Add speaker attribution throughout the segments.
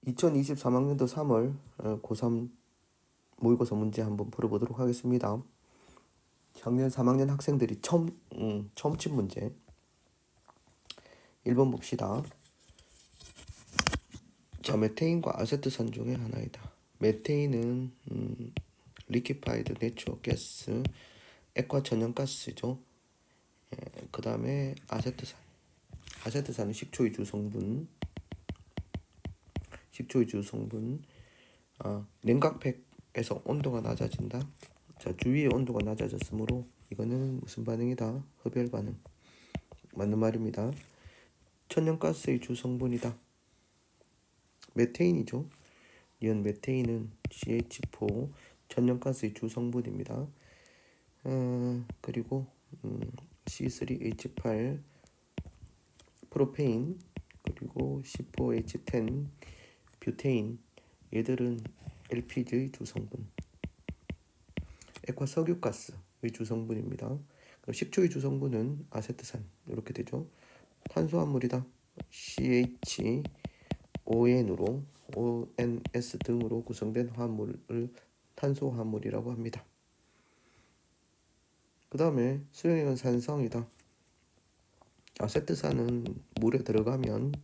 Speaker 1: 2023학년도 3월 고3 모의고사 문제 한번 풀어보도록 하겠습니다. 작년 3학년 학생들이 처음 친 문제. 1번 봅시다. 자, 메테인과 아세트산 중에 하나이다. 메테인은 리퀴파이드 내추럴 가스, 액화 천연가스죠. 그 다음에 아세트산은 식초의 주성분. 냉각팩에서 온도가 낮아진다. 자, 주위의 온도가 낮아졌으므로 이거는 무슨 반응이다? 흡열 반응. 맞는 말입니다. 천연가스의 주성분이다. 메테인이죠. 이온 메테인은 CH4 천연가스의 주성분입니다. 그리고 C3H8 프로페인 그리고 C4H10 뷰테인 얘들은 LPG의 주성분. 액화 석유가스의 주성분입니다. 그럼 식초의 주성분은 아세트산 이렇게 되죠. 탄수화물이다. CHON으로 ONS 등으로 구성된 화물을 탄소화물이라고 합니다. 그 다음에 수용액은 산성이다. 아세트산은 물에 들어가면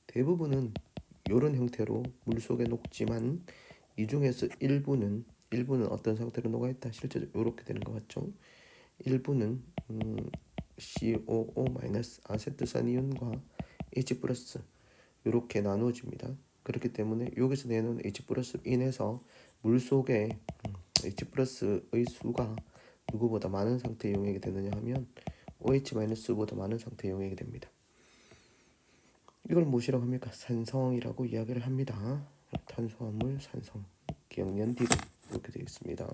Speaker 1: 대부분은 이런 형태로 물속에 녹지만 이 중에서 일부는 어떤 상태로 녹아있다. 실제로 이렇게 되는 것 같죠. 일부는 COO- 아세트산이온과 H+ 이렇게 나누어집니다. 그렇기 때문에 여기서 내놓은 H+ 인해서 물속에 H+의 수가 누구보다 많은 상태의 용액이 되느냐 하면 OH-보다 많은 상태의 용액이 됩니다. 이걸 무엇이라고 합니까? 산성이라고 이야기를 합니다. 탄수화물, 산성, 기억년 D 이렇게 되겠습니다.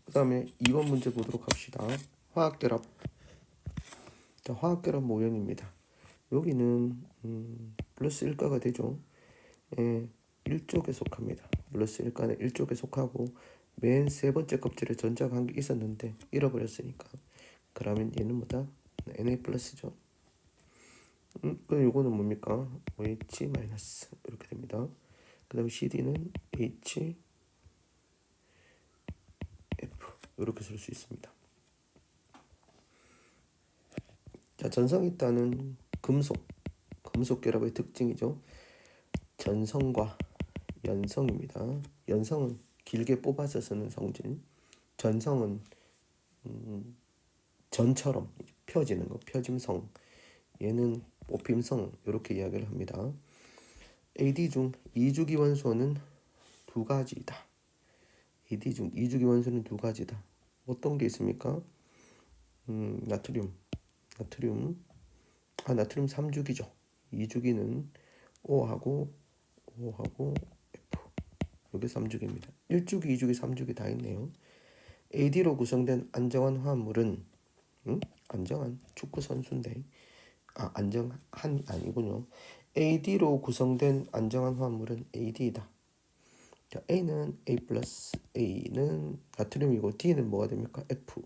Speaker 1: 그 다음에 2번 문제 보도록 합시다. 화학결합. 자, 화학결합 모형입니다. 여기는 플러스 1가가 되죠. 1쪽에 속합니다. 플러스 1가는 1쪽에 속하고 맨 세 번째 껍질에 전자가 한 개 있었는데 잃어버렸으니까 그러면 얘는 뭐다? Na 플러스죠. 그럼 요거는 뭡니까? OH 마이너스 이렇게 됩니다. 그 다음에 CD는 HF 이렇게 쓸 수 있습니다. 자, 전성이 있다는 금속 결합의 특징이죠. 전성과 연성입니다. 연성은 길게 뽑아서 쓰는 성질, 전성은 전처럼 펴지는 거, 펴짐성. 얘는 뽑힘성 이렇게 이야기를 합니다. AD 중 이주기 원소는 두 가지이다. AD 중 이주기 원소는 두 가지다. 어떤 게 있습니까? 나트륨 3주기죠. 2주기는 O하고 F. 이게 3주기입니다. 1주기, 2주기, 3주기 다 있네요. AD로 구성된 안정한 화합물은 안정한 축구 선수인데 안정한 아니군요. AD로 구성된 안정한 화합물은 AD이다. 자, A는 A+, A는 나트륨이고 D는 뭐가 됩니까? F.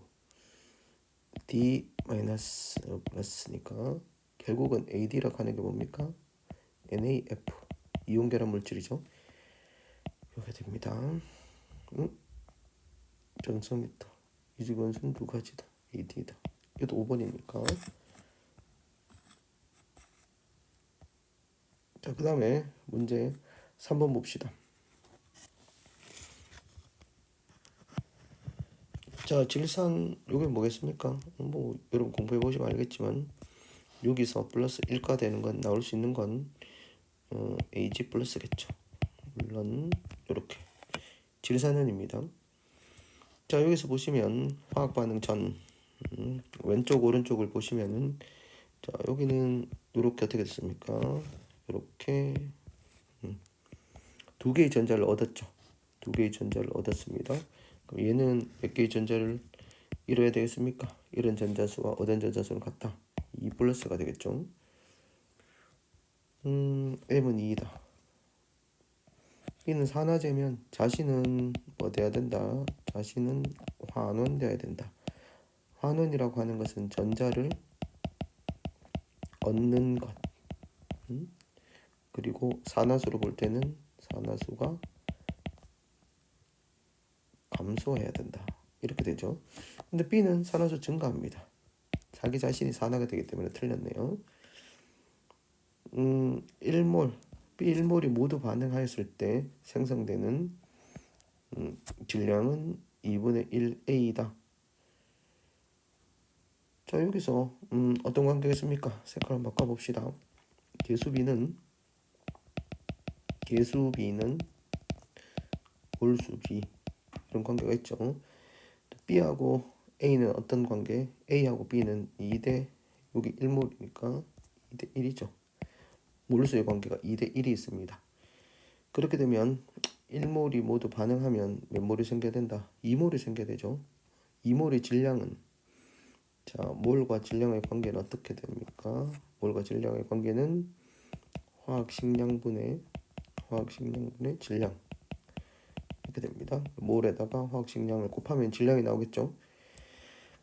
Speaker 1: D- 플러스니까 결국은 AD라고 하는 게 뭡니까? NaF 이온 결합 물질이죠. 이렇게 됩니다. 전성이다. 이주기원소는 두 가지다. AD다. 이것도 5번이니까. 자, 그 다음에 문제 3번 봅시다. 자, 질산 요게 뭐겠습니까? 뭐 여러분 공부해 보시면 알겠지만 여기서 플러스 1가 되는 건 나올 수 있는 건 AG 플러스겠죠. 물론 이렇게 질산은입니다. 자, 여기서 보시면 화학 반응 전 왼쪽 오른쪽을 보시면은 자, 여기는 이렇게 어떻게 됐습니까? 이렇게 두 개의 전자를 얻었죠. 두 개의 전자를 얻었습니다. 그럼 얘는 몇 개의 전자를 잃어야 되겠습니까? 잃은 전자수와 얻은 전자수는 같다. 2 플러스가 되겠죠. M은 2이다. B는 산화제면 자신은 뭐 돼야 된다? 자신은 환원돼야 된다. 환원이라고 하는 것은 전자를 얻는 것. 그리고 산화수로 볼 때는 산화수가 감소해야 된다. 이렇게 되죠. 근데 B는 산화수 증가합니다. 자기 자신이 산화가 되기 때문에 틀렸네요. 1몰, B 1몰이 모두 반응하였을 때 생성되는 질량은 2분의 1 A다. 자, 여기서 어떤 관계가 있습니까? 색깔 한번 바꿔봅시다. 개수 B는 몰수 B, 이런 관계가 있죠. B하고 A는 어떤 관계? A하고 B는 2대, 여기 1몰이니까 2대 1이죠. 몰수의 관계가 2대 1이 있습니다. 그렇게 되면 1몰이 모두 반응하면 몇 몰이 생겨야 된다? 2몰이 생겨야 되죠. 2몰의 질량은, 자, 몰과 질량의 관계는 어떻게 됩니까? 몰과 질량의 관계는 화학식량분의 질량, 이렇게 됩니다. 몰에다가 화학식량을 곱하면 질량이 나오겠죠.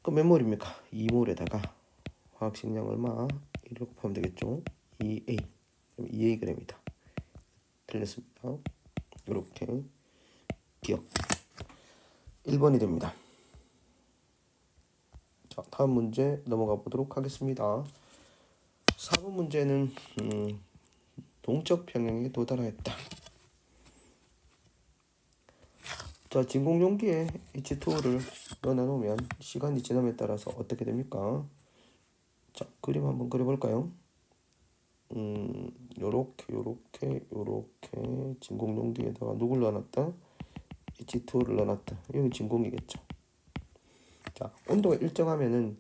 Speaker 1: 그럼 몇 몰입니까? 2몰에다가 화학식량 얼마? 1을 곱하면 되겠죠. 2A, 2Ag입니다. 틀렸습니다. 이렇게 기억 1번이 됩니다. 자, 다음 문제 넘어가 보도록 하겠습니다. 4번 문제는 동적 평형에 도달하였다. 자, 진공용기에 H2O를 넣어놓으면 시간이 지남에 따라서 어떻게 됩니까? 자, 그림 한번 그려볼까요? 요렇게 진공용기에다가 누굴 넣어놨다? H2O를 넣어놨다. 여기 진공이겠죠. 자, 온도가 일정하면은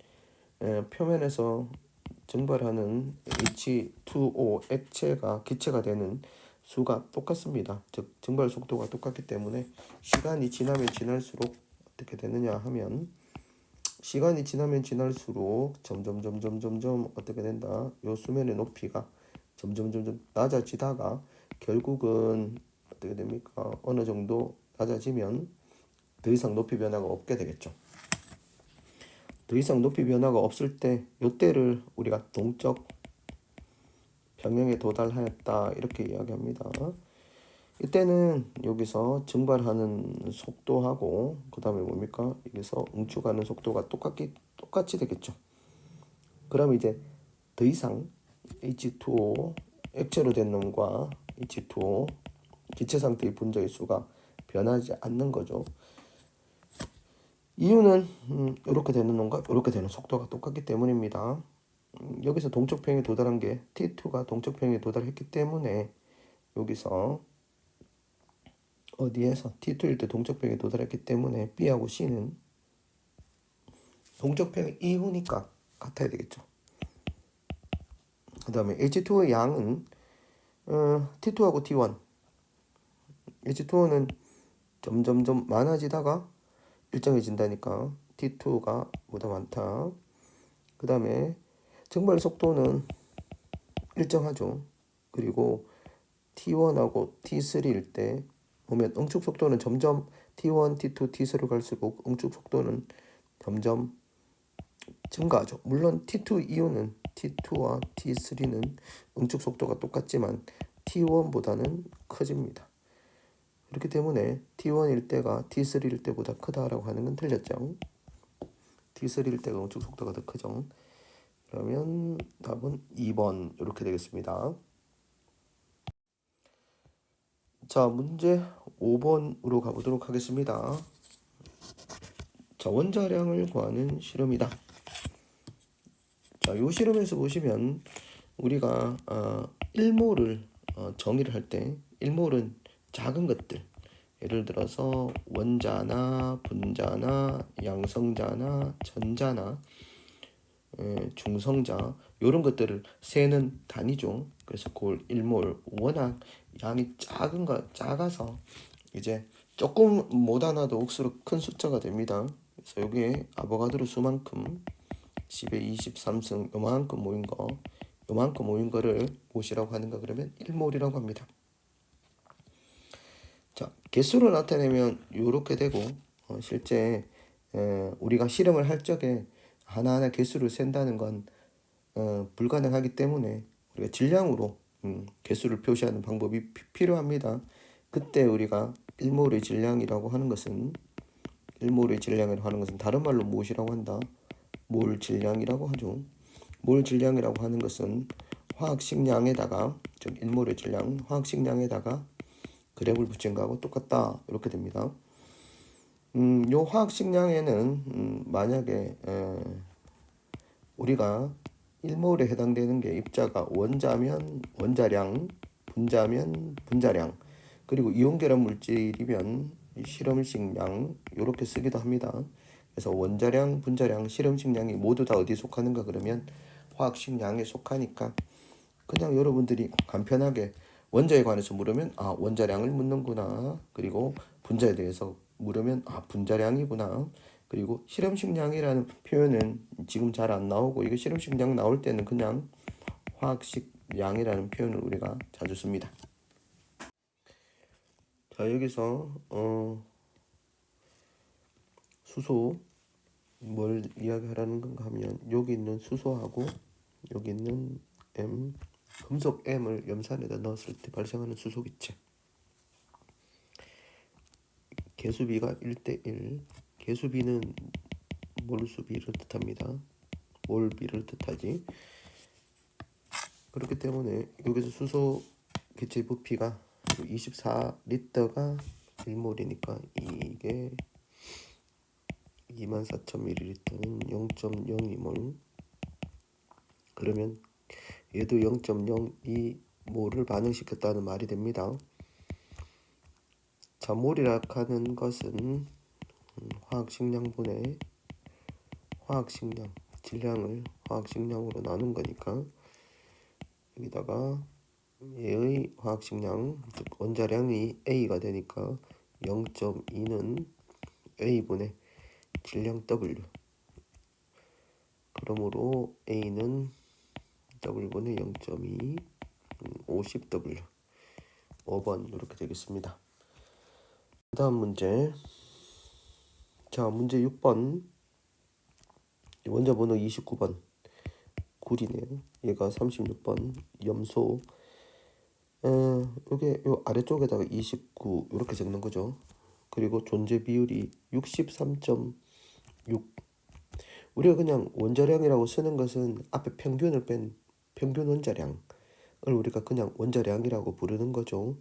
Speaker 1: 표면에서 증발하는 H2O 액체가 기체가 되는 수가 똑같습니다. 즉 증발 속도가 똑같기 때문에 시간이 지나면 지날수록 어떻게 되느냐 하면, 시간이 지나면 지날수록 점점 어떻게 된다? 요 수면의 높이가 점점 낮아지다가 결국은 어떻게 됩니까? 어느 정도 낮아지면 더 이상 높이 변화가 없게 되겠죠. 더 이상 높이 변화가 없을 때 요때를 우리가 동적 평형에 도달하였다, 이렇게 이야기합니다. 이때는 여기서 증발하는 속도하고 그 다음에 뭡니까? 여기서 응축하는 속도가 똑같이 되겠죠. 그럼 이제 더 이상 H2O 액체로 된 놈과 H2O 기체 상태의 분자의 수가 변하지 않는 거죠. 이유는 이렇게 되는 놈과 이렇게 되는 속도가 똑같기 때문입니다. 여기서 동적평에 도달한 게 T2가 동적평에 도달했기 때문에 여기서 어디에서 T2일 때 동적평에 도달했기 때문에 B하고 C는 동적평 이후니까 같아야 되겠죠. 그 다음에 H2O의 양은 T2하고 T1, H2O는 점점 많아지다가 일정해진다니까 T2가 보다 많다. 그 다음에 증발 속도는 일정하죠. 그리고 T1하고 T3일 때 보면 응축 속도는 점점 T1, T2, T3로 갈수록 응축 속도는 점점 증가하죠. 물론 T2 이후는 T2와 T3는 응축 속도가 똑같지만 T1보다는 커집니다. 그렇기 때문에 T1일 때가 T3일 때보다 크다라고 하는 건 틀렸죠. T3일 때가 응축 속도가 더 크죠. 그러면 답은 2번 이렇게 되겠습니다. 자, 문제 5번으로 가보도록 하겠습니다. 자, 원자량을 구하는 실험이다. 자, 이 실험에서 보시면 우리가 1몰을 정의를 할 때 1몰은 작은 것들, 예를 들어서 원자나 분자나 양성자나 전자나 중성자, 이런 것들을 세는 단위죠. 그래서 그걸 1몰, 워낙 양이 작아서 이제 조금 못 알아도 억수로 큰 숫자가 됩니다. 그래서 여기에 아보가드로 수만큼 10의 23승 요만큼 모인 거를 무엇이라고 하는가? 그러면 1몰이라고 합니다. 자, 개수로 나타내면 이렇게 되고 실제 우리가 실험을 할 적에 하나하나 개수를 센다는 건 불가능하기 때문에 우리가 질량으로 개수를 표시하는 방법이 필요합니다. 그때 우리가 1몰의 질량이라고 하는 것은 다른 말로 무엇이라고 한다? 몰 질량이라고 하죠. 몰 질량이라고 하는 것은 화학식량에다가, 즉 1몰의 질량, 화학식량에다가 그랩을 붙인 거하고 똑같다. 이렇게 됩니다. 요 화학식량에는 만약에 우리가 1몰에 해당되는 게 입자가 원자면 원자량, 분자면 분자량, 그리고 이온결합 물질이면 실험식량 이렇게 쓰기도 합니다. 그래서 원자량, 분자량, 실험식량이 모두 다 어디에 속하는가 그러면 화학식량에 속하니까 그냥 여러분들이 간편하게 원자에 관해서 물으면 원자량을 묻는구나. 그리고 분자에 대해서 물으면 분자량이구나. 그리고 실험식량이라는 표현은 지금 잘 안 나오고 이게 실험식량 나올 때는 그냥 화학식량이라는 표현을 우리가 자주 씁니다. 자, 여기서 수소 뭘 이야기하라는 건가 하면 여기 있는 수소하고 여기 있는 M, 금속 M을 염산에다 넣었을 때 발생하는 수소기체 개수비가 1대1. 개수비는 몰수비를 뜻합니다. 몰비를 뜻하지. 그렇기 때문에 여기서 수소 기체 부피가 24리터가 1몰이니까 이게 24,000ml는 0.02몰. 그러면 얘도 0.02몰을 반응시켰다는 말이 됩니다. 자, 몰이라 하는 것은 화학식량분의 화학식량, 질량을 화학식량으로 나눈 거니까 여기다가 얘의 화학식량, 즉 원자량이 A가 되니까 0.2는 A분의 질량 W. 그러므로 A는 W분의 0.2, 50W. 5번 이렇게 되겠습니다. 그 다음 문제. 자, 문제 6번. 원자 번호 29번. 굴이네요. 얘가 36번. 염소. 요게 요 아래쪽에다가 29 이렇게 적는 거죠. 그리고 존재 비율이 63.6. 우리가 그냥 원자량이라고 쓰는 것은 앞에 평균을 뺀 평균 원자량을 우리가 그냥 원자량이라고 부르는 거죠.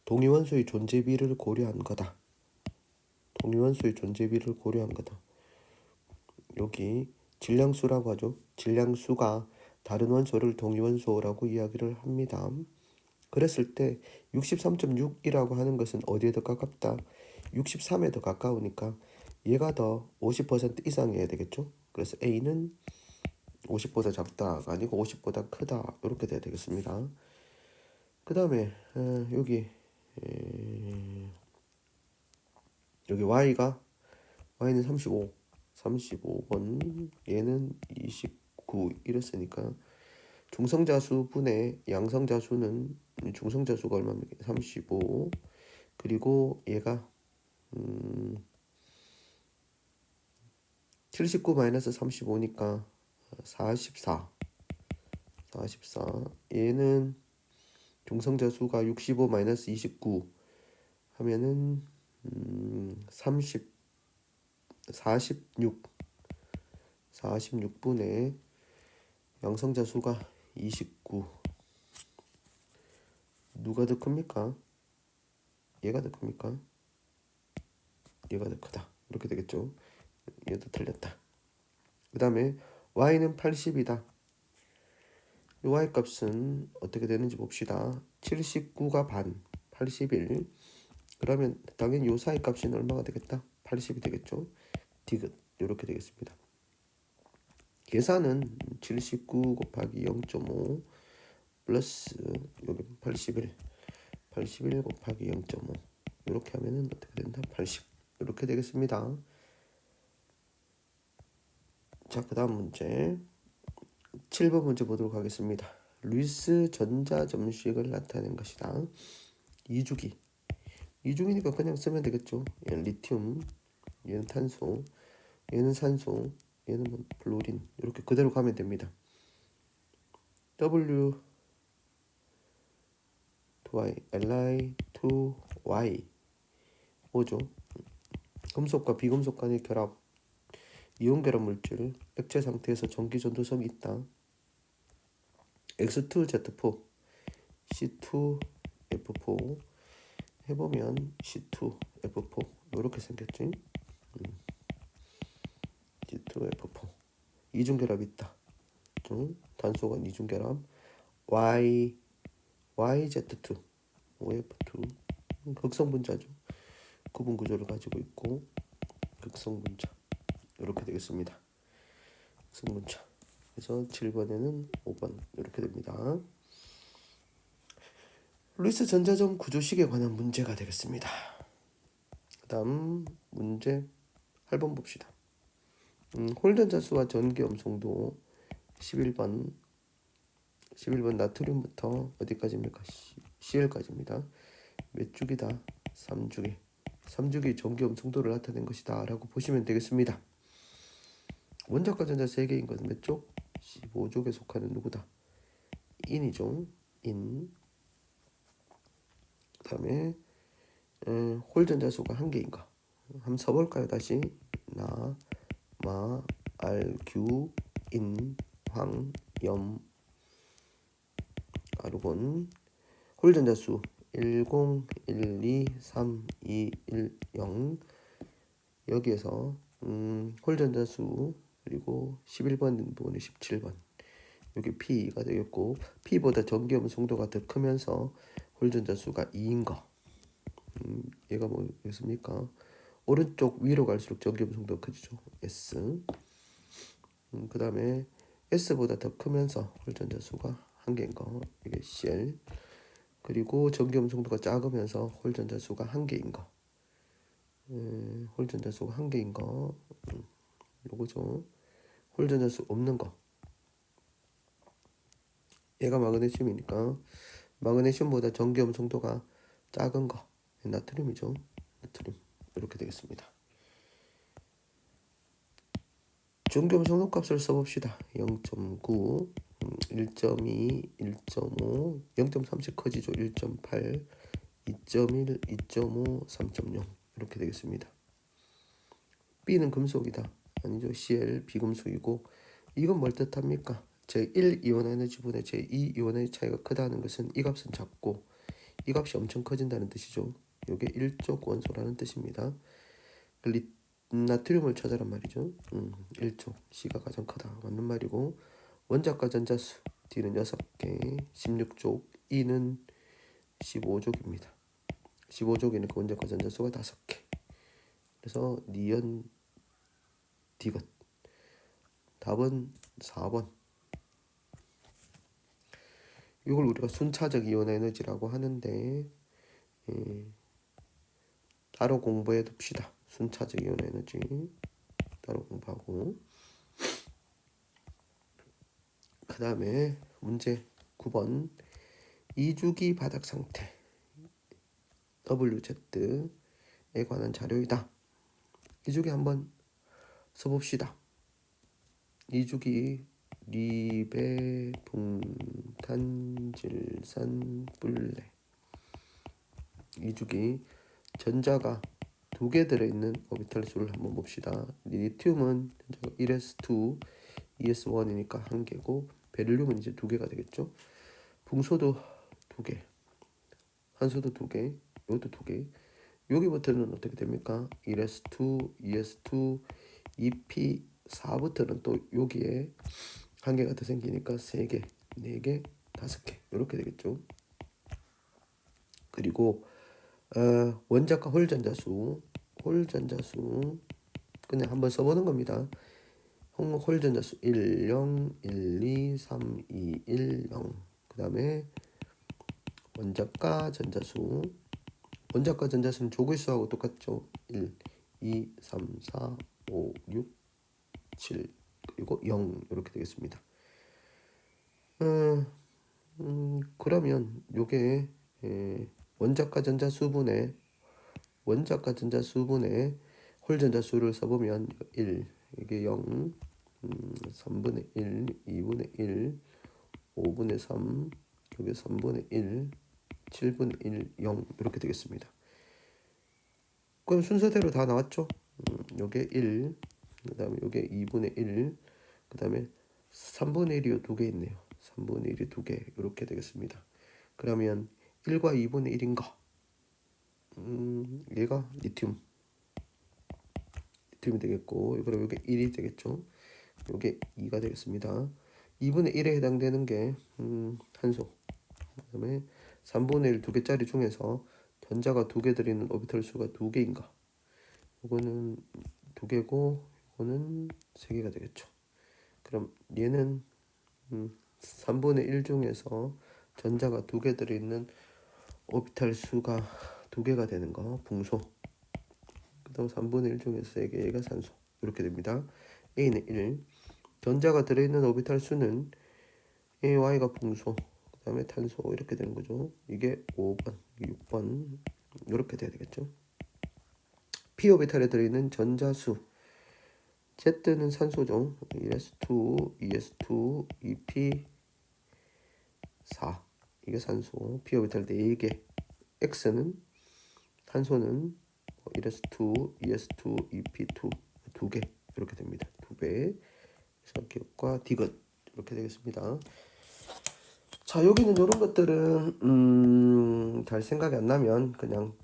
Speaker 1: 동위원소의 존재비를 고려한 거다. 동위원소의 존재비를 고려한 거다. 여기 질량수라고 하죠. 질량수가 다른 원소를 동위원소라고 이야기를 합니다. 그랬을 때 63.6이라고 하는 것은 어디에 더 가깝다? 63에 더 가까우니까 얘가 더 50% 이상이어야 되겠죠. 그래서 A는 50보다 작다가 아니고 50보다 크다 이렇게 돼야 되겠습니다. 그 다음에 여기 Y는 35번, 얘는 29 이랬으니까 중성자수분의 양성자수는 중성자수가 얼마입니까? 35. 그리고 얘가 79-35니까 44. 얘는 중성자수가 65-29 하면은 46분의 양성자수가 29. 누가 더 큽니까? 얘가 더 큽니까? 얘가 더 크다. 이렇게 되겠죠. 얘도 틀렸다. 그 다음에 y는 80이다. 이 y 값은 어떻게 되는지 봅시다. 79가 반, 81. 그러면 당연히 요 사이 값은 얼마가 되겠다? 80이 되겠죠. 디귿 이렇게 되겠습니다. 계산은 79 곱하기 0.5 플러스 여기 81 곱하기 0.5 이렇게 하면은 어떻게 된다? 80 이렇게 되겠습니다. 자, 그 다음 문제 7번 문제 보도록 하겠습니다. 루이스 전자점식을 나타낸 것이다. 이주기니까 그냥 쓰면 되겠죠. 얘는 리튬, 얘는 탄소, 얘는 산소, 얘는 뭐 플로린 이렇게 그대로 가면 됩니다. W to Y, Li to Y. 뭐죠? 금속과 비금속 간의 결합, 이온 결합 물질, 액체 상태에서 전기 전도성이 있다. X2Z4, C2F4 해보면 C2F4 이렇게 생겼지. C2F4 이중결합 있다. 단소가 이중결합. YZ2 OF2 극성분자죠. 구분 구조를 가지고 있고 극성분자 이렇게 되겠습니다. 극성분자. 그래서 7번에는 5번 이렇게 됩니다. 루이스 전자점 구조식에 관한 문제가 되겠습니다. 그 다음 문제 8번 봅시다. 홀전자수와 전기 엄송도 11번 나트륨부터 어디까지입니까? CL까지입니다. 몇 주기다? 3주기. 3주기 전기 엄송도를 나타낸 것이다 라고 보시면 되겠습니다. 원자과 전자 3개인 것은 몇 쪽? 15족에 속하는 누구다? 인이죠. 인. 그 다음에 홀전자수가 1개인가? 한번 써볼까요? 다시. 나, 마, 알, 규, 인, 황, 염, 아르곤. 홀전자수 10, 12, 3, 2, 1, 0. 여기에서 홀전자수 그리고 11번 부분이 17번. 여기 P가 되겠고 P보다 전기염 송도가 더 크면서 홀전자수가 2인 거. 얘가 뭐였습니까? 오른쪽 위로 갈수록 전기염 송도가 커지죠. S. 그 다음에 S보다 더 크면서 홀전자수가 1개인 거. 이게 CL. 그리고 전기염 송도가 작으면서 홀전자수가 1개인 거. 홀전자수가 1개인 거. 요거죠. 홀전자수 없는 거. 얘가 마그네슘이니까 마그네슘보다 전기염 송도가 작은 거. 나트륨이죠. 나트륨. 이렇게 되겠습니다. 전기염 송도값을 써봅시다. 0.9, 1.2, 1.5, 0.3씩 커지죠. 1.8, 2.1, 2.5, 3.0 이렇게 되겠습니다. B는 금속이다. 아니죠. Cl 비금속이고 이건 뭘 뜻합니까? 제1이온 에너지분의 제2이온 에너지 차이가 크다는 것은 이 값은 작고 이 값이 엄청 커진다는 뜻이죠. 이게 1족 원소라는 뜻입니다. 나트륨을 찾아란 말이죠. 1족 C가 가장 크다. 맞는 말이고 원자과 전자수 D는 6개 16족 E는 15족입니다. 15족이니까 원자과 전자수가 5개. 그래서 니은 디귿. 답은 4번. 이걸 우리가 순차적 이온 에너지라고 하는데 따로 공부해 둡시다. 순차적 이온 에너지 따로 공부하고 그 다음에 문제 9번 2주기 바닥 상태 WZ에 관한 자료이다. 2주기 한번 써봅시다. 2주기 리베 붕탄질산 뿔레 2주기 전자가 2개 들어있는 오비탈 수를 한번 봅시다. 리튬은 1s2, 2s1이니까 1개고 베릴륨은 이제 2개가 되겠죠. 붕소도 2개, 한소도 2개, 이것도 2개. 여기부터는 어떻게 됩니까? 1s2, 2s2, 2p4부터는 또 여기에 1개가 더 생기니까 3개, 4개, 5개 이렇게 되겠죠. 그리고 원자과 홀전자수 그냥 한번 써보는 겁니다. 홀전자수 1, 0, 1, 2, 3, 2, 1, 0. 그 다음에 원자과 전자수는 조글수하고 똑같죠. 1, 2, 3, 4, 5, 6, 7 그리고 0 이렇게 되겠습니다. 그러면 요게 원자과 전자수분의 홀전자수를 써보면 1 이게 0 3분의 1 2분의 1 5분의 3 여기 3분의 1 7분의 1, 0 이렇게 되겠습니다. 그럼 순서대로 다 나왔죠? 요게 1, 그 다음에 요게 2분의 1, 그 다음에 3분의 1이 두 개 있네요. 3분의 1이 두 개 이렇게 되겠습니다. 그러면 1과 2분의 1인가? 얘가 리튬이 되겠고, 그럼 요게 1이 되겠죠? 요게 2가 되겠습니다. 2분의 1에 해당되는 게 탄소. 그 다음에 3분의 1 두 개짜리 중에서 전자가 두 개 들어있는 오비탈 수가 두 개인가? 이거는 두 개고, 이거는 세 개가 되겠죠. 그럼 얘는 3분의 1 중에서 전자가 두 개 들어있는 오비탈 수가 두 개가 되는 거, 붕소. 그 다음 3분의 1 중에서 세 개, 얘가 산소. 이렇게 됩니다. A는 1. 전자가 들어있는 오비탈 수는 A, Y가 붕소, 그 다음에 탄소 이렇게 되는 거죠. 이게 5번, 6번 이렇게 돼야 되겠죠. P 오비탈에 들어있는 전자수 Z는 산소죠. ES2, ES2, EP4 이게 산소. P 오비탈 4개. X는 탄소는 ES2, ES2, EP2 두 개 이렇게 됩니다. 두 배. 그래서 기억과 디귿 이렇게 되겠습니다. 자, 여기는 이런 것들은 잘 생각이 안 나면 그냥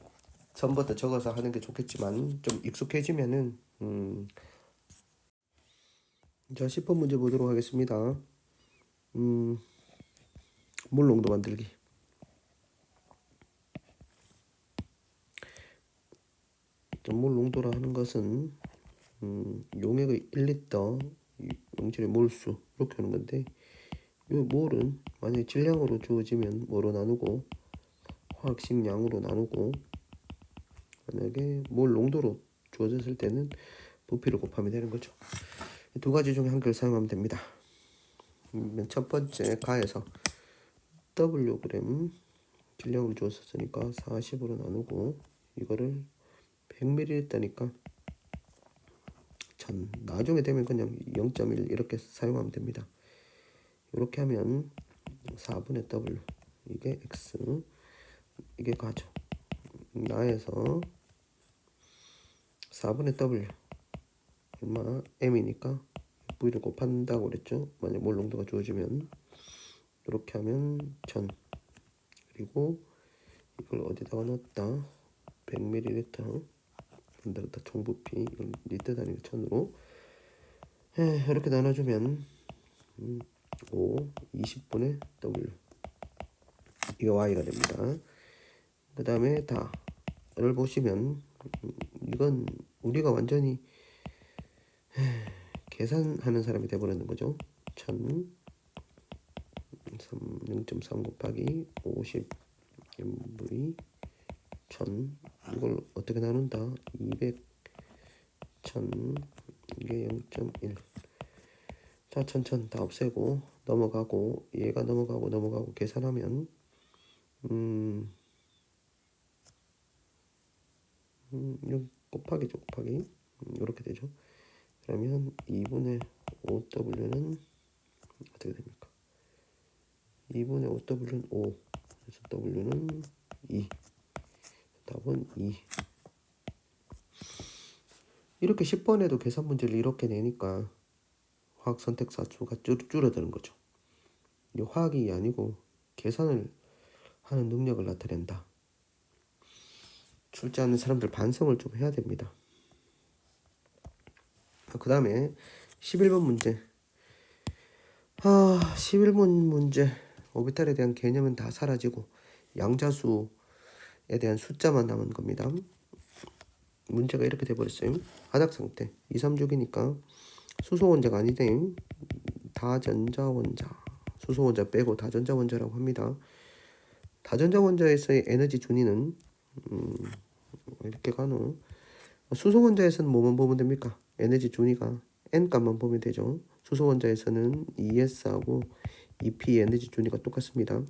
Speaker 1: 처음부터 적어서 하는 게 좋겠지만 좀 익숙해지면은 자, 10번 문제 보도록 하겠습니다. 물 농도 만들기. 물 농도라 하는 것은 용액의 1리터 용질의 몰수 이렇게 하는 건데, 이 몰은 만약에 질량으로 주어지면 뭐로 나누고 화학식 양으로 나누고, 만약에 몰 농도로 주어졌을 때는 부피를 곱하면 되는 거죠. 두 가지 중에 한 개를 사용하면 됩니다. 첫 번째 가에서 Wg 질량으로 주었으니까 40으로 나누고, 이거를 100ml니까 1000. 나중에 되면 그냥 0.1 이렇게 사용하면 됩니다. 이렇게 하면 4분의 W, 이게 X, 이게 가죠. 나에서 4분의 W 얼마? M이니까 V를 곱한다고 그랬죠. 만약 몰 농도가 주어지면 이렇게 하면 1000. 그리고 이걸 어디다가 넣었다? 100ml 만들었다. 총부피 이걸 리터 단위로 1000으로 이렇게 나눠주면 5, 20분의 W, 이게 Y가 됩니다. 그 다음에 다를 보시면 이건 우리가 완전히 계산하는 사람이 돼버리는 거죠. 1000 0.3 곱하기 50 MV 1000, 이걸 어떻게 나눈다? 200 1000 이게 0.1. 자, 1000 다 없애고 넘어가고, 얘가 넘어가고 계산하면 곱하기죠. 곱하기 이렇게 되죠. 그러면 2분의 5W는 어떻게 됩니까? 2분의 5W는 5, 그래서 W는 2. 답은 2. 이렇게 10번에도 계산 문제를 이렇게 내니까 화학 선택사 수가 줄어드는 거죠. 이 화학이 아니고 계산을 하는 능력을 나타낸다. 출제하는 사람들 반성을 좀 해야 됩니다. 그 다음에 11번 문제. 11번 문제. 오비탈에 대한 개념은 다 사라지고 양자수에 대한 숫자만 남은 겁니다. 문제가 이렇게 돼버렸어요. 하dak 상태 2, 3주기니까 수소원자가 아니대. 다전자원자. 수소원자 빼고 다전자원자라고 합니다. 다전자원자에서의 에너지 준위는 이렇게 가노. 수소원자에서는 뭐만 보면 됩니까? 에너지 준위가 N값만 보면 되죠. 수소원자에서는 ES하고 EP 에너지 준위가 똑같습니다.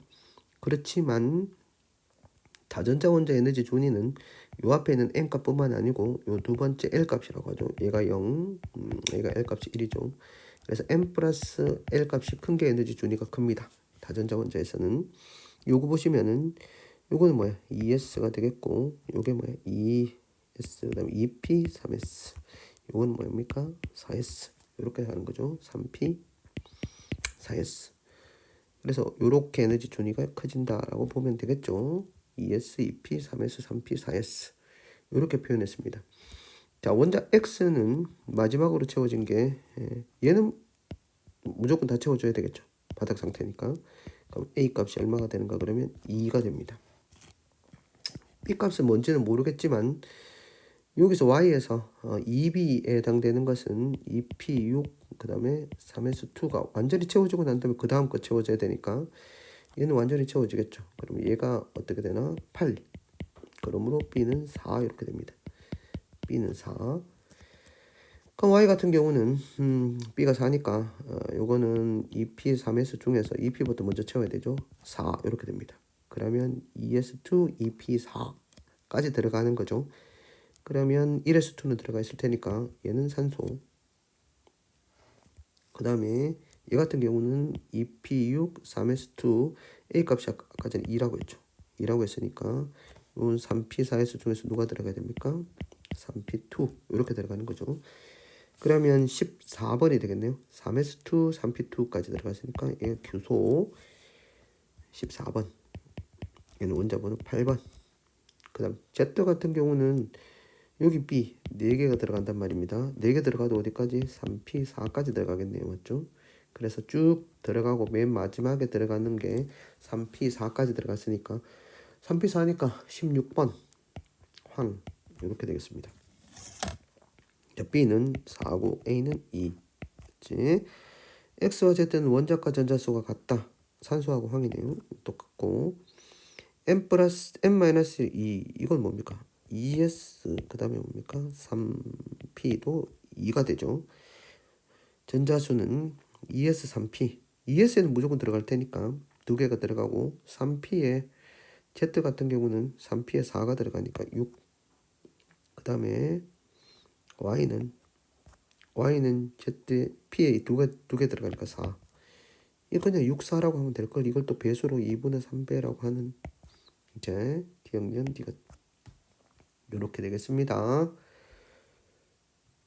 Speaker 1: 그렇지만 다전자원자 에너지 준위는 요 앞에 있는 N값뿐만 아니고 요 두 번째 L값이라고 하죠. 얘가 0, 얘가 L값이 1이죠. 그래서 N 플러스 L값이 큰 게 에너지 준위가 큽니다. 다전자원자에서는. 요거 보시면은 요거는 뭐야? 2S가 되겠고, 요게 뭐야? 2S, 그 다음에 2P, 3S. 요건 뭐입니까? 4S. 이렇게 하는 거죠. 3P, 4S. 그래서 요렇게 에너지 준위가 커진다라고 보면 되겠죠. 2S, 2P, 3S, 3P, 4S. 이렇게 표현했습니다. 자, 원자 X는 마지막으로 채워진 게 얘는 무조건 다 채워줘야 되겠죠. 바닥 상태니까. 그럼 A 값이 얼마가 되는가 그러면 2가 됩니다. B 값은 뭔지는 모르겠지만 여기서 Y에서 2B에 해당되는 것은 2P6 그 다음에 3S2가 완전히 채워지고 난 다음에 그 다음 거 채워져야 되니까 얘는 완전히 채워지겠죠. 그럼 얘가 어떻게 되나? 8. 그러므로 B는 4 이렇게 됩니다. B는 4. 그럼 Y 같은 경우는 B가 4니까 요거는 2P, 3S 중에서 2P부터 먼저 채워야 되죠. 4 이렇게 됩니다. 그러면 2S2, 2P, 4까지 들어가는 거죠. 그러면 1S2는 들어가 있을 테니까 얘는 산소. 그 다음에 얘 같은 경우는 2P6, 3S2, A 값이 아까 전에 2라고 했죠. 2라고 했으니까 이건 3P, 4S 중에서 누가 들어가야 됩니까? 3P2 이렇게 들어가는 거죠. 그러면 14번이 되겠네요. 3S2, 3P2까지 들어갔으니까 얘가 규소 14번. 얘는 원자번호 8번. 그 다음 Z 같은 경우는 여기 B 4개가 들어간단 말입니다. 4개 들어가도 어디까지? 3P, 4까지 들어가겠네요. 맞죠? 그래서 쭉 들어가고 맨 마지막에 들어가는 게 3P, 4까지 들어갔으니까 3P, 4니까 16번 황 이렇게 되겠습니다. B는 4고 A는 2. 그치? X와 Z는 원자과 전자수가 같다. 산소하고 황이네요. 똑같고 M 플러스 M 마이너스 2 이건 뭡니까? 2S 그 다음에 뭡니까? 3P도 2가 되죠. 전자수는 2S, 3P 2S에는 무조건 들어갈 테니까 2개가 들어가고 3P에 Z 같은 경우는 3P에 4가 들어가니까 6. 그 다음에 Y는 Z, P에 두 개 들어가니까 4. 이거 그냥 6, 4라고 하면 될걸. 이걸 또 배수로 2분의 3배라고 하는 이제 기억년 D가 이렇게 되겠습니다.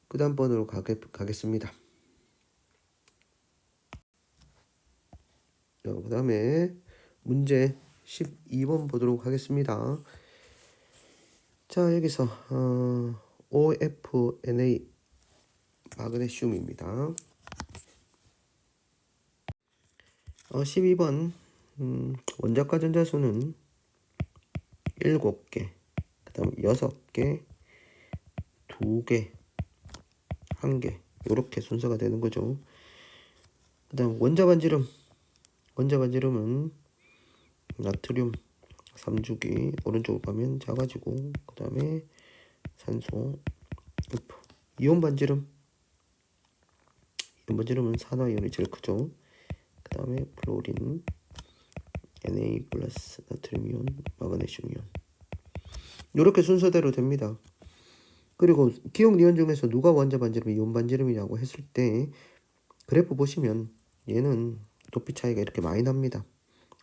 Speaker 1: 그 다음 번으로 가겠습니다. 그 다음에 문제 12번 보도록 하겠습니다. 자, 여기서 OFNA 마그네슘입니다. 12번 원자과 전자수는 7개, 그 다음 6개, 2개, 1개 이렇게 순서가 되는 거죠. 그 다음 원자 반지름은 나트륨 3주기 오른쪽으로 가면 작아지고 그 다음에 산소 F. 이온 반지름은 산화이온이 제일 크죠. 그 다음에 플로린 Na 플러스 나트륨 이온 마그네슘 이온 이렇게 순서대로 됩니다. 그리고 기억 니은 중에서 누가 원자 반지름 이온 반지름이냐고 했을 때 그래프 보시면 얘는 높이 차이가 이렇게 많이 납니다.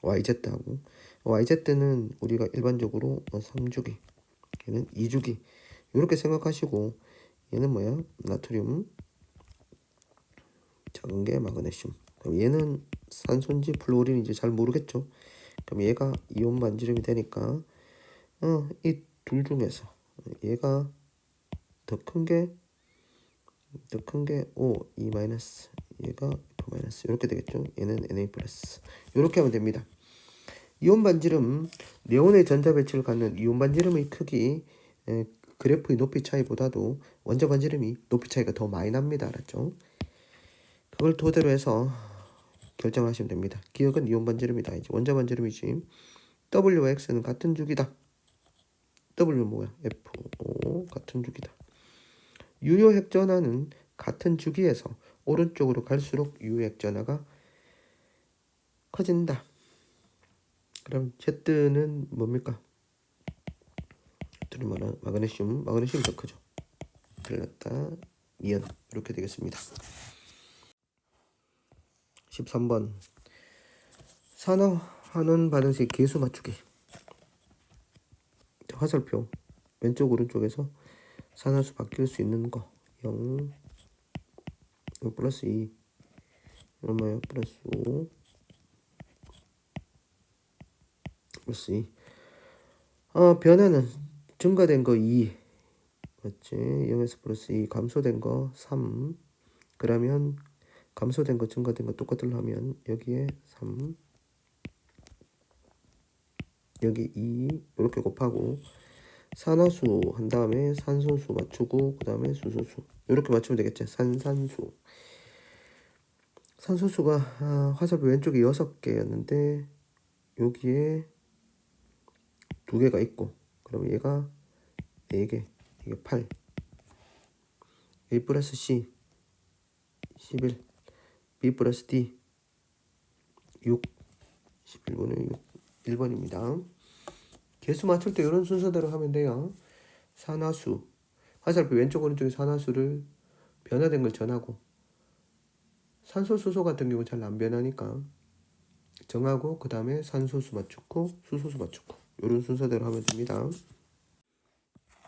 Speaker 1: YZ하고 YZ는 우리가 일반적으로 3주기 얘는 2주기 이렇게 생각하시고 얘는 뭐야? 나트륨 작은 게 마그네슘. 그럼 얘는 산소인지 플로린인지 잘 모르겠죠. 그럼 얘가 이온 반지름이 되니까 이 둘 중에서 얘가 더 큰 게 O, E 마이너스 얘가 F 마이너스 이렇게 되겠죠. 얘는 Na 플러스 이렇게 하면 됩니다. 이온 반지름, 네온의 전자 배치를 갖는 이온 반지름의 크기 그래프의 높이 차이보다도 원자 반지름이 높이 차이가 더 많이 납니다. 알았죠? 그걸 토대로 해서 결정하시면 됩니다. 기억은 이온 반지름이다. 이제 원자 반지름이지. W와 X는 같은 주기다. W 뭐야? F5 같은 주기다. 유효 핵전하는 같은 주기에서 오른쪽으로 갈수록 유효 핵전하가 커진다. 그럼 Z는 뭡니까? 마그네슘이 더 크죠. 틀렸다. 니은 이렇게 되겠습니다. 13번 산화환원 반응식 계수 맞추기. 화살표 왼쪽 오른쪽에서 산화수 바뀔 수 있는 거 0, 플러스 2 얼마야? 플러스 5 플러스 2 변화는 증가된 거 2 맞지? 0에서 플러스 2 감소된 거 3 그러면 감소된 거 증가된 거 똑같으려 하면 여기에 3 여기 2 이렇게 곱하고 산화수 한 다음에 산소수 맞추고 그 다음에 수소수 이렇게 맞추면 되겠지. 산산수 산소수가 화살표 왼쪽에 6개였는데 여기에 2개가 있고 그럼 얘가 4개 이게 8 A 플러스 C 11 B 플러스 D 6 11분의 6 1번입니다. 개수 맞출 때 이런 순서대로 하면 돼요. 산화수 화살표 왼쪽 오른쪽에 산화수를 변화된 걸 전하고 산소 수소 같은 경우 잘 안 변하니까 정하고 그 다음에 산소수 맞추고 수소수 맞추고 이런 순서대로 하면 됩니다.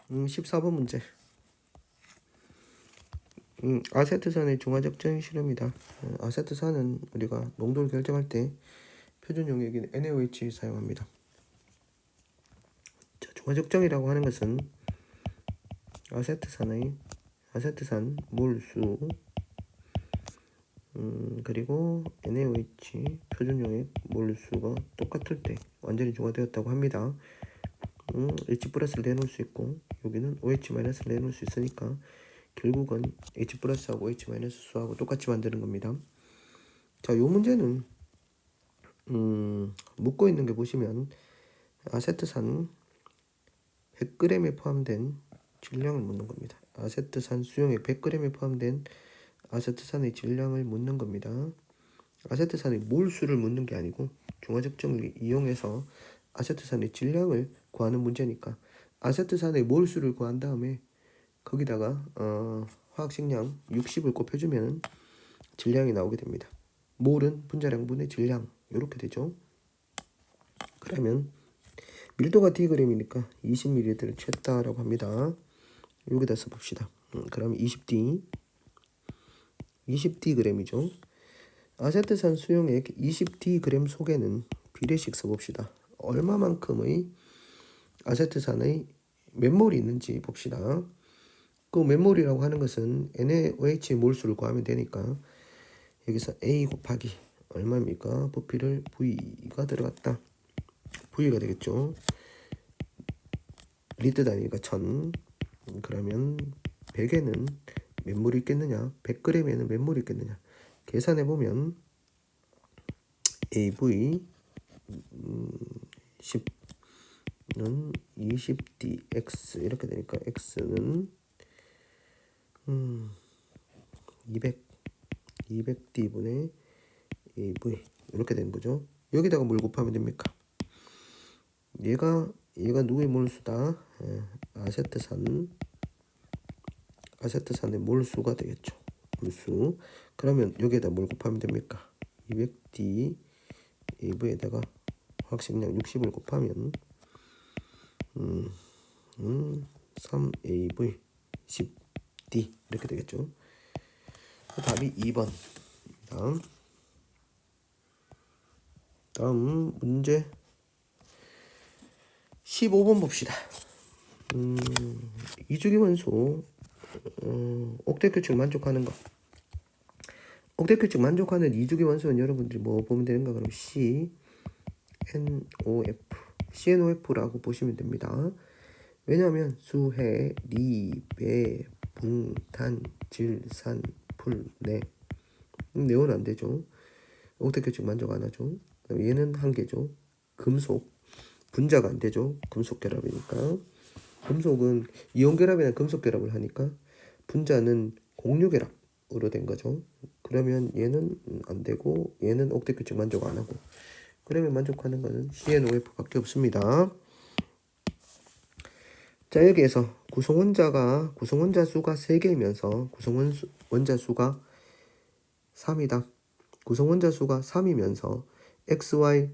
Speaker 1: 14번 문제 아세트산의 중화적정 실험이다. 아세트산은 우리가 농도를 결정할 때 표준 용액인 NaOH 사용합니다. 자, 중화적정이라고 하는 것은 아세트산 몰수 그리고 NaOH 표준 용액 몰수가 똑같을 때 완전히 중화되었다고 합니다. H 플러스를 내놓을 수 있고 여기는 OH 마이너스를 내놓을 수 있으니까 결국은 H 플러스하고 OH 마이너스 수하고 똑같이 만드는 겁니다. 자, 요 문제는 묻고 있는 게 보시면 아세트산 100g에 포함된 질량을 묻는 겁니다. 아세트산 수용액 100g에 포함된 아세트산의 질량을 묻는 겁니다. 아세트산의 몰수를 묻는 게 아니고 중화적정을 이용해서 아세트산의 질량을 구하는 문제니까 아세트산의 몰수를 구한 다음에 거기다가 화학식량 60을 곱해주면 질량이 나오게 됩니다. 몰은 분자량분의 질량 이렇게 되죠. 그러면 밀도가 Dg이니까 20ml를 쳤다라고 합니다. 여기다 써봅시다. 그럼 20Dg이죠. 아세트산 수용액 20Dg 속에는 비례식 써봅시다. 얼마만큼의 아세트산의 몇 몰이 있는지 봅시다. 그 몇 몰이라고 하는 것은 NaOH의 몰수를 구하면 되니까 여기서 A 곱하기 얼마입니까? 부피를 V가 들어갔다. V가 되겠죠. 리터 단위가 1000 그러면 100에는 몇 몰이 있겠느냐? 100g에는 몇 몰이 있겠느냐? 계산해보면 AV 10는 20dx 이렇게 되니까 x는 200d분의 AV 이렇게 되는 거죠. 여기다가 뭘 곱하면 됩니까? 얘가 누구의 몰수다? 아세트산의 몰수가 되겠죠. 몰수. 그러면 여기에다 뭘 곱하면 됩니까? 200D AV에다가 화학식량 60을 곱하면 3AV 10D 이렇게 되겠죠. 답이 2번. 다음 문제 15번 봅시다. 이주기원소 옥대규칙 만족하는 거. 옥대규칙 만족하는 이주기원소는 여러분들이 뭐 보면 되는가? 그럼 CNOF라고 보시면 됩니다. 왜냐하면 수해, 리, 배, 붕, 탄, 질, 산, 풀, 내. 네오는 안 되죠. 옥대규칙 만족 안 하죠. 얘는 한 개죠. 금속. 분자가 안 되죠. 금속 결합이니까. 금속은 이온 결합이나 금속 결합을 하니까 분자는 공유 결합으로 된 거죠. 그러면 얘는 안 되고 얘는 옥대규칙 만족 안 하고 그러면 만족하는 거는 CNOF밖에 없습니다. 자, 여기에서 구성원자 수가 3개이면서 구성원자 수가 3이다. 구성원자 수가 3이면서 XY,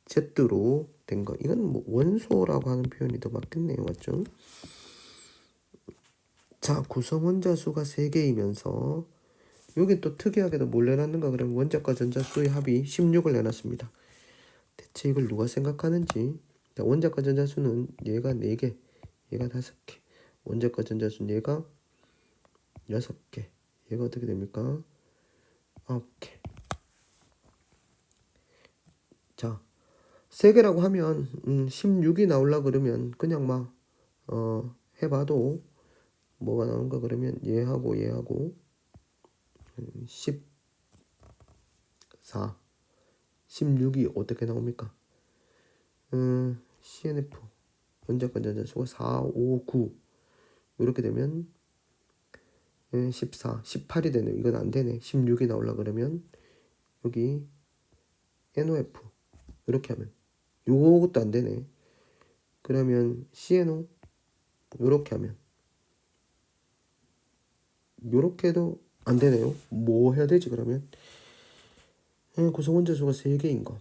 Speaker 1: Z로 된 거. 이건 뭐 원소라고 하는 표현이 더 맞겠네요. 맞죠? 자, 구성 원자 수가 3개이면서 여기 또 특이하게도 뭘 내놨는가 그러면 원자과 전자수의 합이 16을 내놨습니다. 대체 이걸 누가 생각하는지. 자, 원자과 전자수는 얘가 4개, 얘가 5개. 원자과 전자수는 얘가 6개. 얘가 어떻게 됩니까? 9개. 자, 3개라고 하면 16이 나오려 그러면 그냥 막 해봐도 뭐가 나온가 그러면 얘하고 얘하고 14, 16이 어떻게 나옵니까? CNF 원자과 전자수가 4, 5, 9 이렇게 되면 14, 18이 되네. 이건 안 되네. 16이 나오려 그러면 여기 NOF 이렇게 하면 요것도 안 되네. 그러면 CNO 이렇게 하면 요렇게 해도 안 되네요. 뭐 해야 되지 그러면? 구성 원자수가 3개인 거.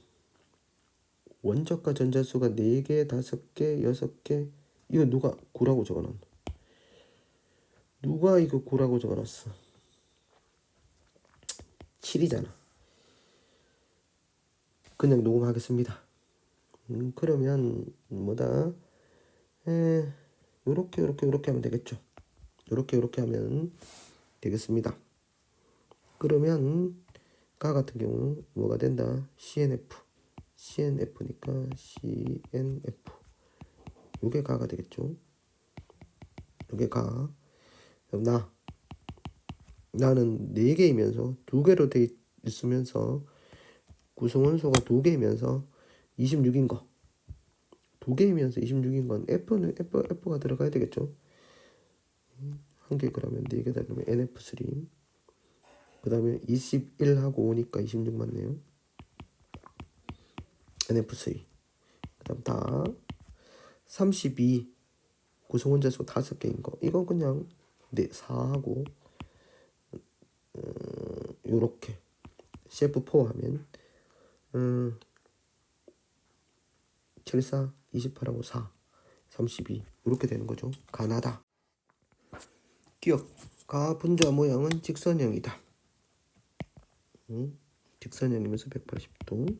Speaker 1: 원자과 전자수가 4개, 5개, 6개. 이거 누가 9라고 적어놨노? 누가 이거 9라고 적어놨어? 7이잖아. 그냥 녹음하겠습니다. 그러면 뭐다? 요렇게 하면 되겠죠. 요렇게 하면 되겠습니다. 그러면 가 같은 경우 뭐가 된다? CNF니까 CNF 요게 가가 되겠죠. 요게 가. 나는 4개이면서 2개로 돼 있으면서 구성원소가 2개이면서 26인 거. 2개이면서 26인 건 F가 들어가야 되겠죠. 한 개 그러면 4개다 그러면 NF3. 그 다음에 21하고 오니까 26 맞네요. NF3. 그 다음 다 32 구성원자 수 5개인 거. 이건 그냥 4하고 요렇게 CF4 하면 74, 28하고 4, 32 이렇게 되는 거죠. 가나다. 기억. 가 분자 모양은 직선형이다. 직선형이면서 180도.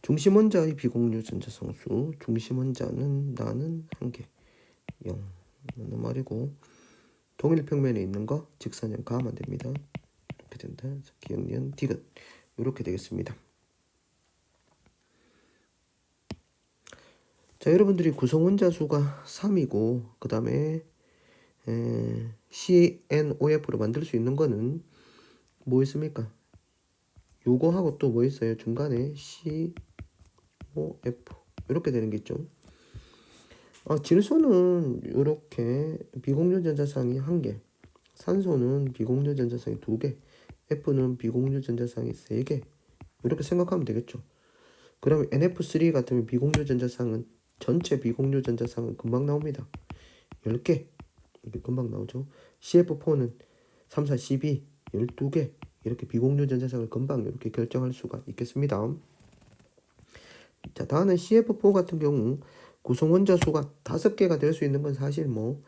Speaker 1: 중심 원자의 비공유 전자성수. 중심 원자는 나는 1개 0 어느 말이고 동일 평면에 있는 거 직선형 가하면 됩니다. 이렇게 된다. 기억니은 디귿 이렇게 되겠습니다. 자, 여러분들이 구성 원자 수가 3이고 그 다음에 CNOF로 만들 수 있는 거는 뭐 있습니까? 요거하고 또 뭐 있어요? 중간에 COF 이렇게 되는 게 있죠. 질소는 이렇게 비공유 전자쌍이 1개, 산소는 비공유 전자쌍이 2개, F는 비공유 전자쌍이 3개 이렇게 생각하면 되겠죠. 그러면 NF3 같으면 비공유 전자쌍은 전체 비공유 전자쌍은 금방 나옵니다. 10개 이렇게 금방 나오죠. CF4는 3, 4, 12, 12개 이렇게 비공유 전자쌍을 금방 이렇게 결정할 수가 있겠습니다. 자, 다음은 CF4 같은 경우 구성 원자 수가 5개가 될 수 있는 건 사실 뭐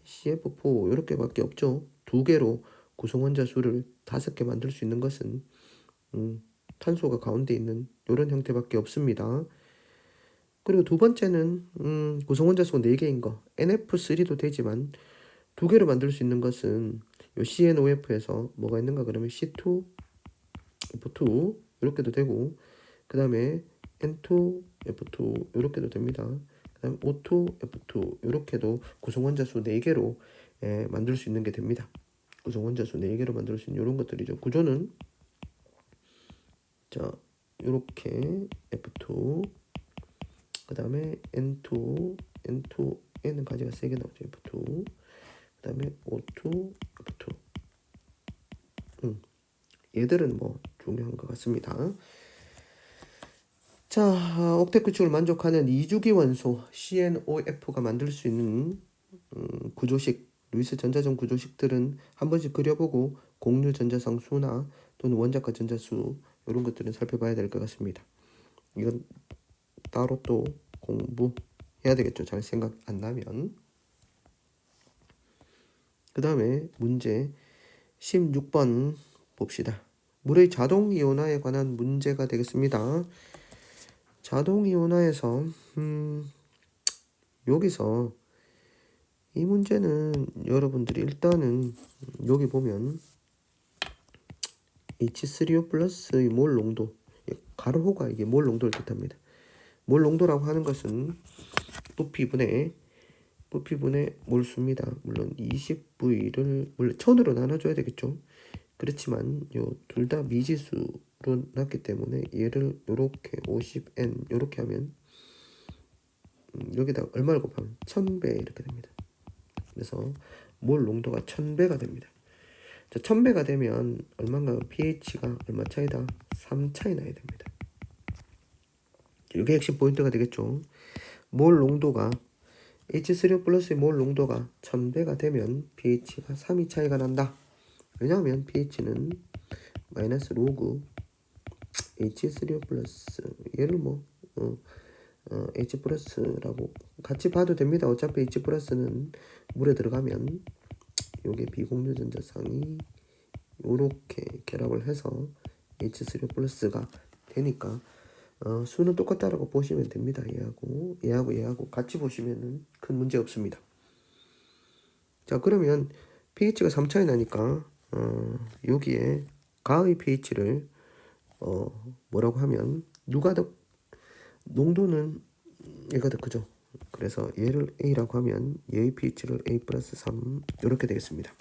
Speaker 1: CF4 이렇게밖에 없죠. 2개로 구성 원자 수를 5개 만들 수 있는 것은 탄소가 가운데 있는 이런 형태밖에 없습니다. 그리고 두 번째는 구성 원자 수가 4개인 거 NF3도 되지만 2개로 만들 수 있는 것은 요 CNOF에서 뭐가 있는가 그러면 C2, F2 이렇게도 되고 그 다음에 N2, F2 이렇게도 됩니다. 그 다음 O2, F2 이렇게도 구성 원자 수 4개로 만들 수 있는 게 됩니다. 구성 원자 수 4개로 만들 수 있는 이런 것들이죠. 구조는 자 이렇게 F2 그 다음에 N2, N은 가지가 3개 나오죠. F2 그 다음에 O2, F2 얘들은 뭐 중요한 것 같습니다. 자, 옥텟 규칙을 만족하는 이주기 원소 CNOF가 만들 수 있는 구조식, 루이스 전자전 구조식들은 한 번씩 그려보고 공유 전자상수나 또는 원자과 전자수 이런 것들은 살펴봐야 될 것 같습니다. 이건 따로 또 공부해야 되겠죠. 잘 생각 안 나면. 그 다음에 문제 16번 봅시다. 물의 자동 이온화에 관한 문제가 되겠습니다. 자동 이온화에서 여기서 이 문제는 여러분들이 일단은 여기 보면 H3O 플러스의 몰 농도, 가로호가 이게 몰 농도를 뜻합니다. 몰 농도라고 하는 것은 부피분의 몰수입니다. 물론 20V를 물론 1000으로 나눠줘야 되겠죠. 그렇지만 요 둘 다 미지수로 났기 때문에 얘를 요렇게 50N 요렇게 하면 여기다 얼마를 곱하면 1000배 이렇게 됩니다. 그래서 몰 농도가 1000배가 됩니다. 자, 1000배가 되면 얼마인가요? pH가 얼마 차이다? 3 차이 나야 됩니다. 이게 핵심 포인트가 되겠죠. 몰 농도가 H3O 플러스의 몰 농도가 1000배가 되면 pH가 3이 차이가 난다. 왜냐하면 pH는 마이너스 로그 H3O 플러스 얘를 H 플러스라고 같이 봐도 됩니다. 어차피 H 플러스는 물에 들어가면 요게 비공유 전자쌍이 요렇게 결합을 해서 H3O 플러스가 되니까 수는 똑같다라고 보시면 됩니다. 얘하고 같이 보시면은 큰 문제 없습니다. 자, 그러면 pH가 3 차이 나니까 여기에 가의 pH를 뭐라고 하면 누가 더 농도는 얘가 더 크죠. 그래서 얘를 A라고 하면 얘의 pH를 A 플러스 3 이렇게 되겠습니다.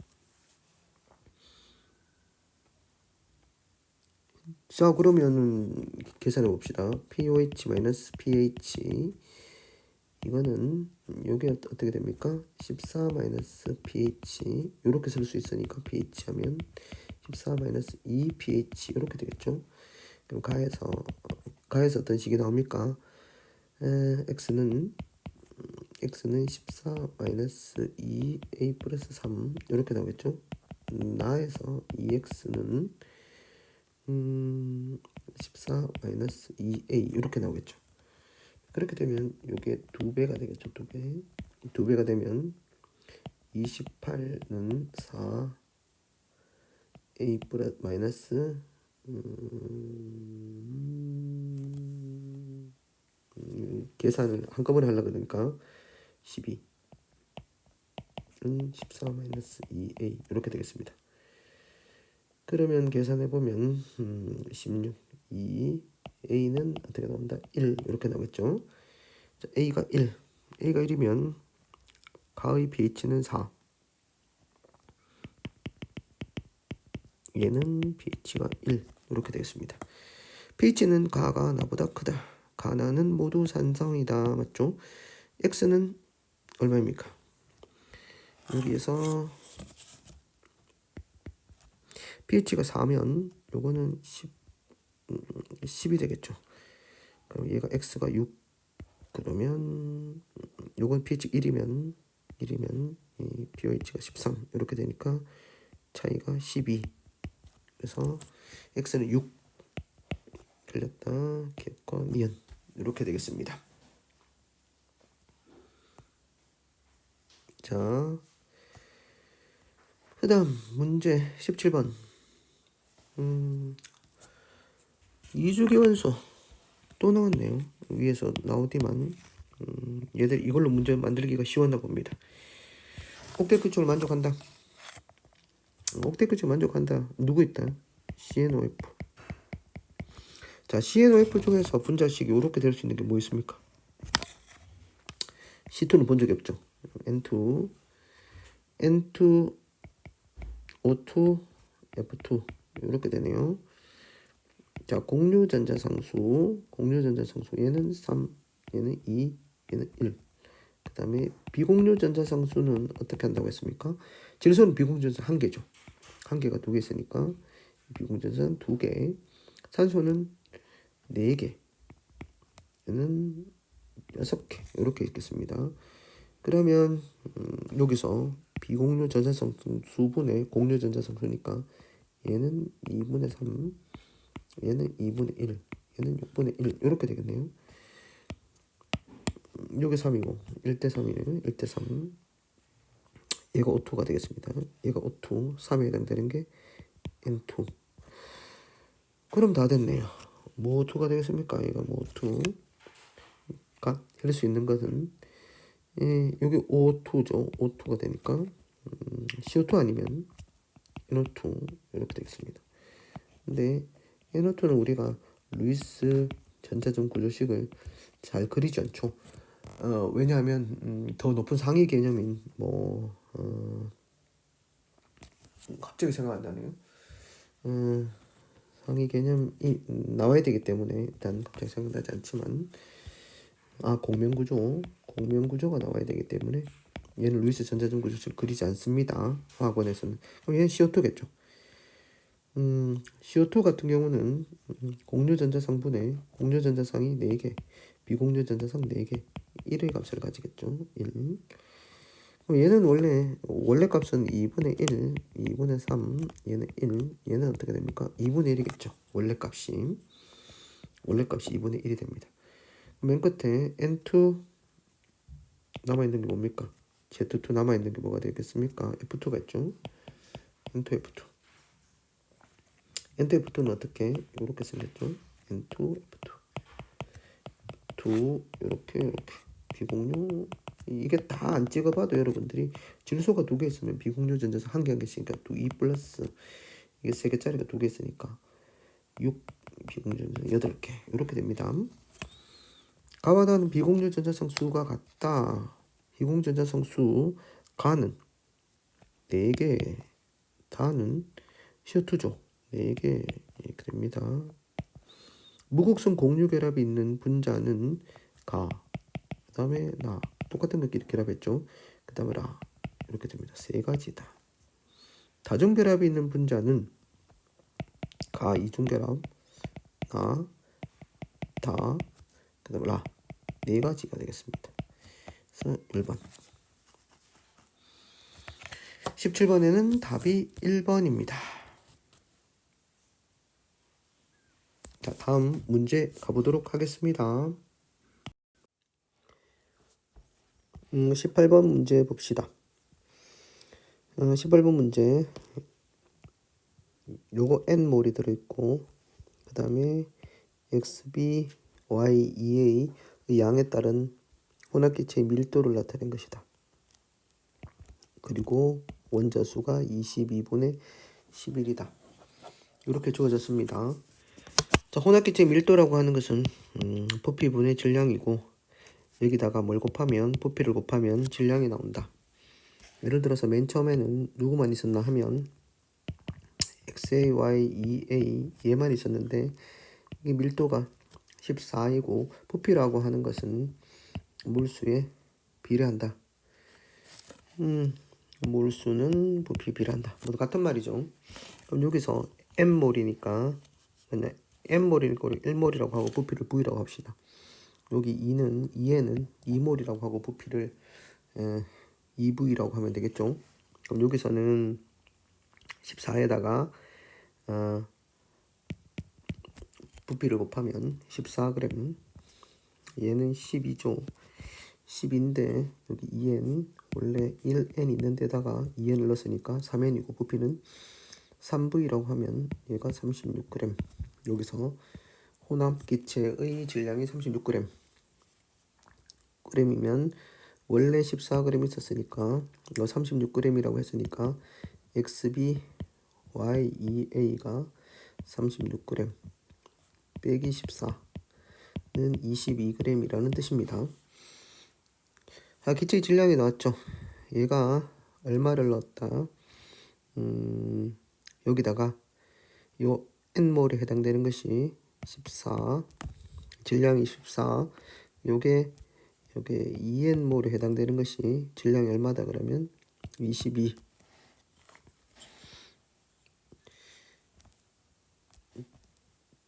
Speaker 1: 자, 그러면 계산해 봅시다. POH 마이너스 pH 이거는 여기 어떻게 됩니까? 14 마이너스 pH 이렇게 쓸 수 있으니까 pH 하면 14 마이너스 2 pH 이렇게 되겠죠. 그럼 가에서 어떤 식이 나옵니까? x는 14 마이너스 2a 플러스 3 이렇게 나오겠죠. 나에서 2x는 14 마이너스 2a 이렇게 나오겠죠. 그렇게 되면 이게 2배가 되겠죠. 2배가 되면 28는 4 a 플러스 마이너스 계산을 한꺼번에 하려고 그러니까 12는 14 마이너스 2a 이렇게 되겠습니다. 그러면 계산해보면 16 2 a는 어떻게 나온다? 1 이렇게 나오겠죠. 자, a가 1이면 가의 pH는 4 얘는 pH가 1 이렇게 되겠습니다. pH는 가가 나보다 크다. 가나는 모두 산성이다. 맞죠? x는 얼마입니까? 여기에서 pH가 4면 요거는 10이 되겠죠. 그럼 얘가 x가 6 그러면 요건 pH 1이면 이 pH가 13 이렇게 되니까 차이가 12. 그래서 x는 6 틀렸다. 객과 미연 이렇게 되겠습니다. 자, 그 다음 문제 17번 이주기원소 또 나왔네요. 위에서 나오지만 얘들 이걸로 문제 만들기가 쉬웠나 봅니다. 옥텟규칙을 만족한다. 옥텟규칙 만족한다. 누구 있다? CNOF. 자, CNOF 중에서 분자식이 이렇게 될 수 있는 게 뭐 있습니까? C2는 본 적이 없죠. N2, O2, F2 이렇게 되네요. 자, 공유전자상수 얘는 3, 얘는 2, 얘는 1. 그 다음에 비공유전자상수는 어떻게 한다고 했습니까? 질소는 비공유전자 1개죠. 1개가 2개 있으니까 비공유전자는 2개. 산소는 4개. 얘는 6개. 이렇게 있겠습니다. 그러면 여기서 비공유 전자성수 수분의 공유 전자성수니까 얘는 2분의 3, 얘는 2분의 1, 얘는 6분의 1 이렇게 되겠네요. 요게 3이고 1대 3이네요. 1대 3. 얘가 O2가 되겠습니다. 얘가 O2, 3에 해당되는 게 N2. 그럼 다 됐네요. 뭐 O2가 되겠습니까? 얘가 뭐 O2가 할 수 있는 것은 여기 O2죠. O2가 되니까 CO2 아니면 NO2 이렇게 되겠습니다. 근데 NO2는 우리가 루이스 전자전 구조식을 잘 그리지 않죠. 왜냐하면 더 높은 상위 개념인 갑자기 생각 안 나네요. 상위 개념이 나와야 되기 때문에 일단 갑자기 생각나지 않지만 공면구조가 나와야 되기 때문에 얘는 루이스 전자전 구조식을 그리지 않습니다. 화학원에서는. 그럼 얘는 CO2겠죠. CO2 같은 경우는 공유전자상분의 공유전자상이 4개, 비공유전자상 4개, 1의 값을 가지겠죠. 1. 그럼 얘는 원래 값은 2분의 1, 2분의 3, 얘는 1, 얘는 어떻게 됩니까? 2분의 1이겠죠. 원래 값이 2분의 1이 됩니다. 맨 끝에 N2 남아있는 게 뭡니까? Z2 남아있는 게 뭐가 되겠습니까? F2가 있죠. N2, F2. N2, F2는 어떻게? 이렇게 생겼죠. N2, F2. 2, 이렇게. 비공유. 이게 다 안 찍어봐도 여러분들이 질소가 2개 있으면 비공유 전자상 1개 1개씩이니까 2 플러스 이게 3개짜리가 2개 있으니까 6 비공유 전자상 8개 이렇게 됩니다. 가와 다는 비공유 전자상 수가 같다. 비공유 전자상 수 가는 4개, 다는 CO2죠. 4개 이렇게 됩니다. 무극성 공유 결합이 있는 분자는 가, 그 다음에 나, 똑같은 것끼리 결합했죠. 그 다음에 라, 이렇게 됩니다. 3가지다. 다중 결합이 있는 분자는 가, 이중 결합, 나, 다, 그 다음에 라, 4가지가 되겠습니다. 그래서 1번. 17번에는 답이 1번입니다. 자, 다음 문제 가보도록 하겠습니다. 18번 문제 봅시다. 18번 문제 요거 N몰이 들어있고 그 다음에 XB, Y, EA의 양에 따른 혼합기체의 밀도를 나타낸 것이다. 그리고 원자수가 22분의 11이다. 이렇게 주어졌습니다. 자, 혼합기체의 밀도라고 하는 것은 부피분의 질량이고 여기다가 뭘 곱하면 부피를 곱하면 질량이 나온다. 예를 들어서 맨 처음에는 누구만 있었나 하면 XA, Y, EA 얘만 있었는데 이 밀도가 14이고 부피라고 하는 것은 몰수에 비례한다. 몰수는 부피에 비례한다. 모두 같은 말이죠. 그럼 여기서 M몰이니까 M몰이니까 1몰이라고 하고 부피를 V라고 합시다. 여기 2에는 2몰이라고 하고 부피를 2V라고 하면 되겠죠. 그럼 여기서는 14에다가 부피를 곱하면 14g, 얘는 12죠. 10인데 여기 2n 원래 1n 있는 데다가 2n을 넣었으니까 3n이고 부피는 3v라고 하면 얘가 36g. 여기서 혼합기체의 질량이 36g. g이면 원래 14g 있었으니까 이거 36g이라고 했으니까 XB, Y, EA가 36g 빼기 14는 22g이라는 뜻입니다. 자, 기체의 질량이 나왔죠. 얘가 얼마를 넣었다. 여기다가 요 N몰에 해당되는 것이 14, 질량이 14, 요게 2N몰에 해당되는 것이 질량이 얼마다 그러면 22.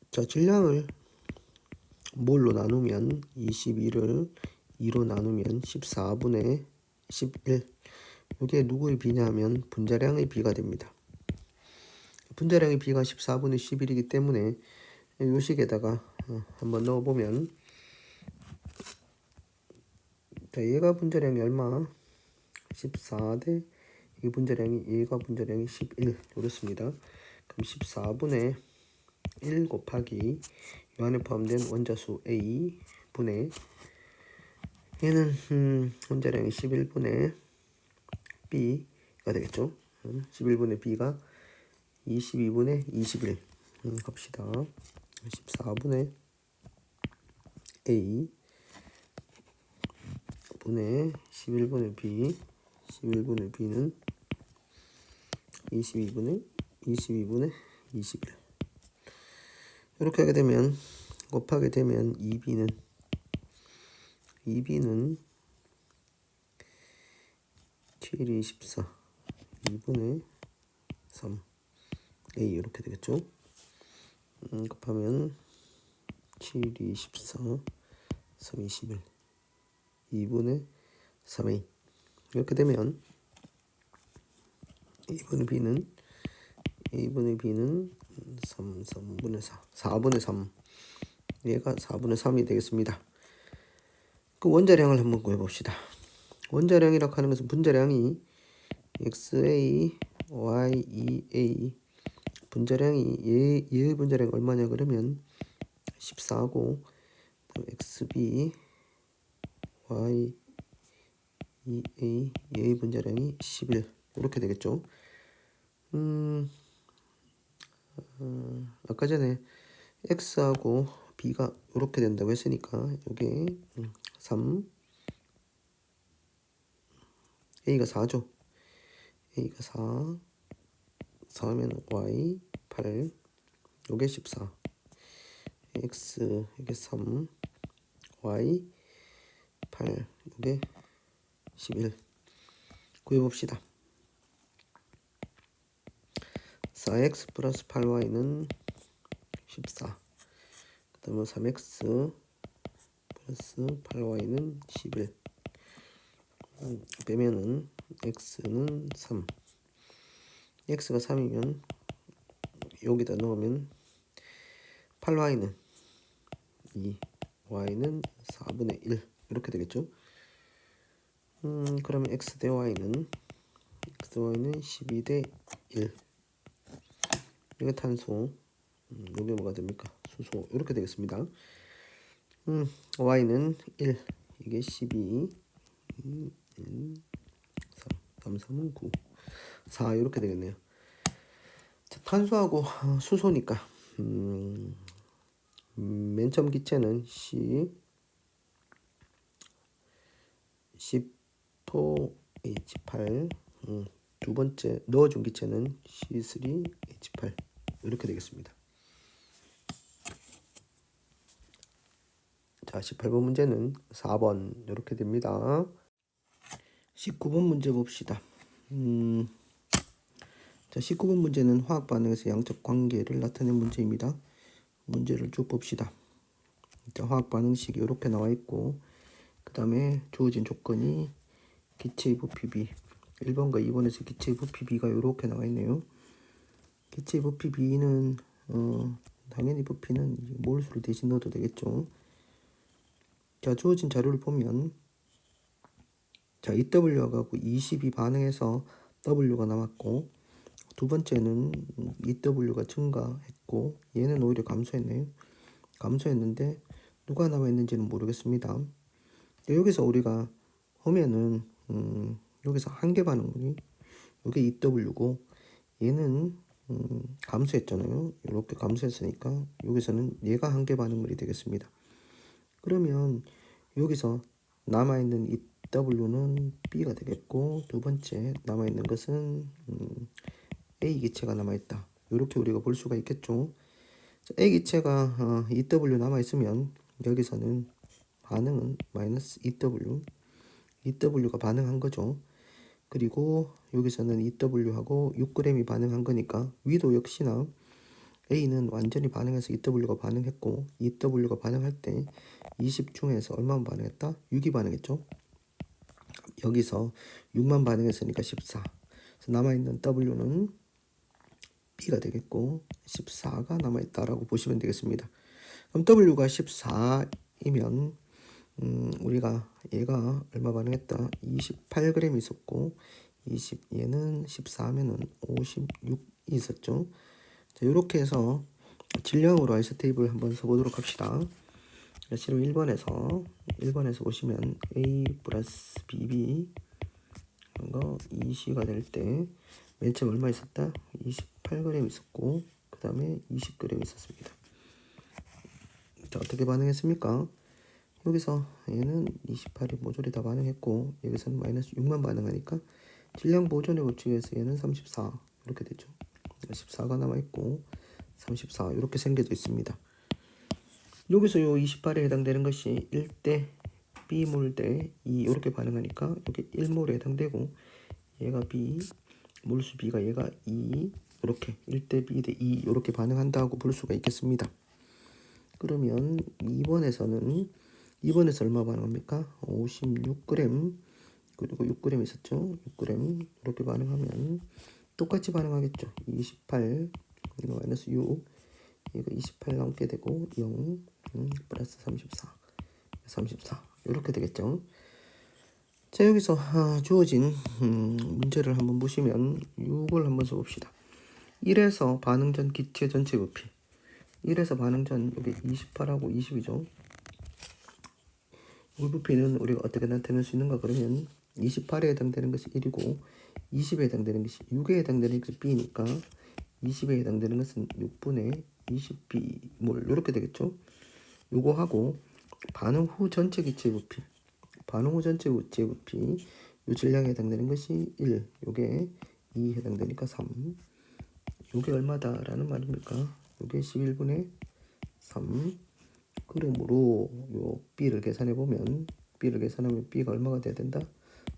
Speaker 1: 자, 질량을 몰로 나누면 22를 2로 나누면 14분의 11. 이게 누구의 비냐면 분자량의 비가 됩니다. 분자량의 비가 14분의 11이기 때문에 이 식에다가 한번 넣어보면 자, 얘가 분자량이 얼마? 14 대 이 분자량이 얘가 분자량이 11 이렇습니다. 그럼 14분의 1 곱하기 이 안에 포함된 원자수 A 분의 얘는 분자량이 11분의 B가 되겠죠. 11분의 B가 22분의 21 합시다. 14분의 A 분의 11분의 B 11분의 B는 22분의 21 이렇게 하게 되면 곱하게 되면 2B는 7, 24 2분의 3 A 이렇게 되겠죠. 곱하면 7, 24 3, 21 2분의 3A 이렇게 되면 A분의 B는 3분의 4 4분의 3 얘가 4분의 3이 되겠습니다. 그 원자량을 한번 구해봅시다. 원자량이라고 하는 것은 분자량이 XA, YEA 분자량이 얘 분자량이 얼마냐 그러면 14고 XB, YEA 얘의 분자량이 11 이렇게 되겠죠. 아까 전에 X하고 B가 이렇게 된다고 했으니까 이게 3 A가 4죠. A가 4면 Y 8 요게 14 X 이게 3 Y 8 요게 11 구해봅시다. 4X 플러스 8Y는 14 그 다음에 3X 플러스 8Y는 11 빼면은 X는 3 X가 3이면 여기다 넣으면 8Y는 2 Y는 4분의 1 이렇게 되겠죠. 그러면 X 대 Y는 12 대 1 이게 탄소 이게 뭐가 됩니까? 수소 이렇게 되겠습니다. Y는 1 이게 12 1 3 3은 9 4 이렇게 되겠네요. 자, 탄소하고 수소니까 맨 처음 기체는 C4H8 두 번째 넣어준 기체는 C3H8 이렇게 되겠습니다. 자, 18번 문제는 4번 이렇게 됩니다. 19번 문제 봅시다. 자, 19번 문제는 화학 반응에서 양적 관계를 나타낸 문제입니다. 문제를 쭉 봅시다. 자, 화학 반응식이 이렇게 나와 있고 그 다음에 주어진 조건이 기체의 부피 B 1번과 2번에서 기체의 부피 B가 이렇게 나와 있네요. 기체의 부피 B는 당연히 부피는 몰수를 대신 넣어도 되겠죠. 자, 주어진 자료를 보면 자, EW하고 20이 반응해서 W가 남았고 두 번째는 EW가 증가했고 얘는 오히려 감소했네요. 감소했는데 누가 남아있는지는 모르겠습니다. 여기서 우리가 보면은 여기서 한계 반응물이 이게 EW고 얘는 감소했잖아요. 이렇게 감소했으니까 여기서는 얘가 한계 반응물이 되겠습니다. 그러면 여기서 남아있는 EW는 B가 되겠고 두 번째 남아있는 것은 A 기체가 남아있다. 이렇게 우리가 볼 수가 있겠죠. A 기체가 EW 남아있으면 여기서는 반응은 마이너스 EW가 반응한 거죠. 그리고 여기서는 EW하고 6g이 반응한 거니까 위도 역시나 A는 완전히 반응해서 EW가 반응했고 EW가 반응할 때 20 중에서 얼마만 반응했다? 6이 반응했죠. 여기서 6만 반응했으니까 14. 그래서 남아있는 W는 B가 되겠고 14가 남아있다라고 보시면 되겠습니다. 그럼 W가 14이면 우리가 얘가 얼마 반응했다? 28g 있었고 얘는 14면은 56이 있었죠. 자, 이렇게 해서 질량으로 아이소테이블 한번 써보도록 합시다. 실로 1번에서 보시면 A 플러스 BB 거 2C가 될 때 맨 처음 얼마 있었다? 28g 있었고 그 다음에 20g 있었습니다. 자, 어떻게 반응했습니까? 여기서 얘는 28이 모조리 다 반응했고 여기서는 마이너스 6만 반응하니까 질량 보존의 법칙에서 얘는 34 이렇게 되죠. 14가 남아있고 34 이렇게 생겨져 있습니다. 여기서 요 28에 해당되는 것이 1대 B몰 대 2 이렇게 반응하니까 여기 1몰에 해당되고 얘가 B 몰수 B가 얘가 2 이렇게 1대 B 대 2 이렇게 반응한다고 볼 수가 있겠습니다. 그러면 2번에서 얼마 반응합니까? 56g 그리고 6g 있었죠. 6g 이렇게 반응하면 똑같이 반응하겠죠. 28 이거 마이너스 6 이거 28 남게 되고 0 플러스 34 이렇게 되겠죠. 자, 여기서 주어진 문제를 한번 보시면 6을 한번 써봅시다. 1에서 반응 전 기체 전체 부피 1에서 반응 전 여기 28하고 20이죠. 이 부피는 우리가 어떻게 나타낼 수 있는가 그러면 28에 해당되는 것이 1이고 20에 해당되는 것이 6에 해당되는 것이 B니까 20에 해당되는 것은 6분의 20B몰 이렇게 되겠죠. 요거하고 반응 후 전체 기체 부피 요 질량에 해당되는 것이 1 요게 2 해당되니까 3 요게 얼마다라는 말입니까? 요게 11분의 3 그러므로 요 B를 계산하면 B가 얼마가 돼야 된다?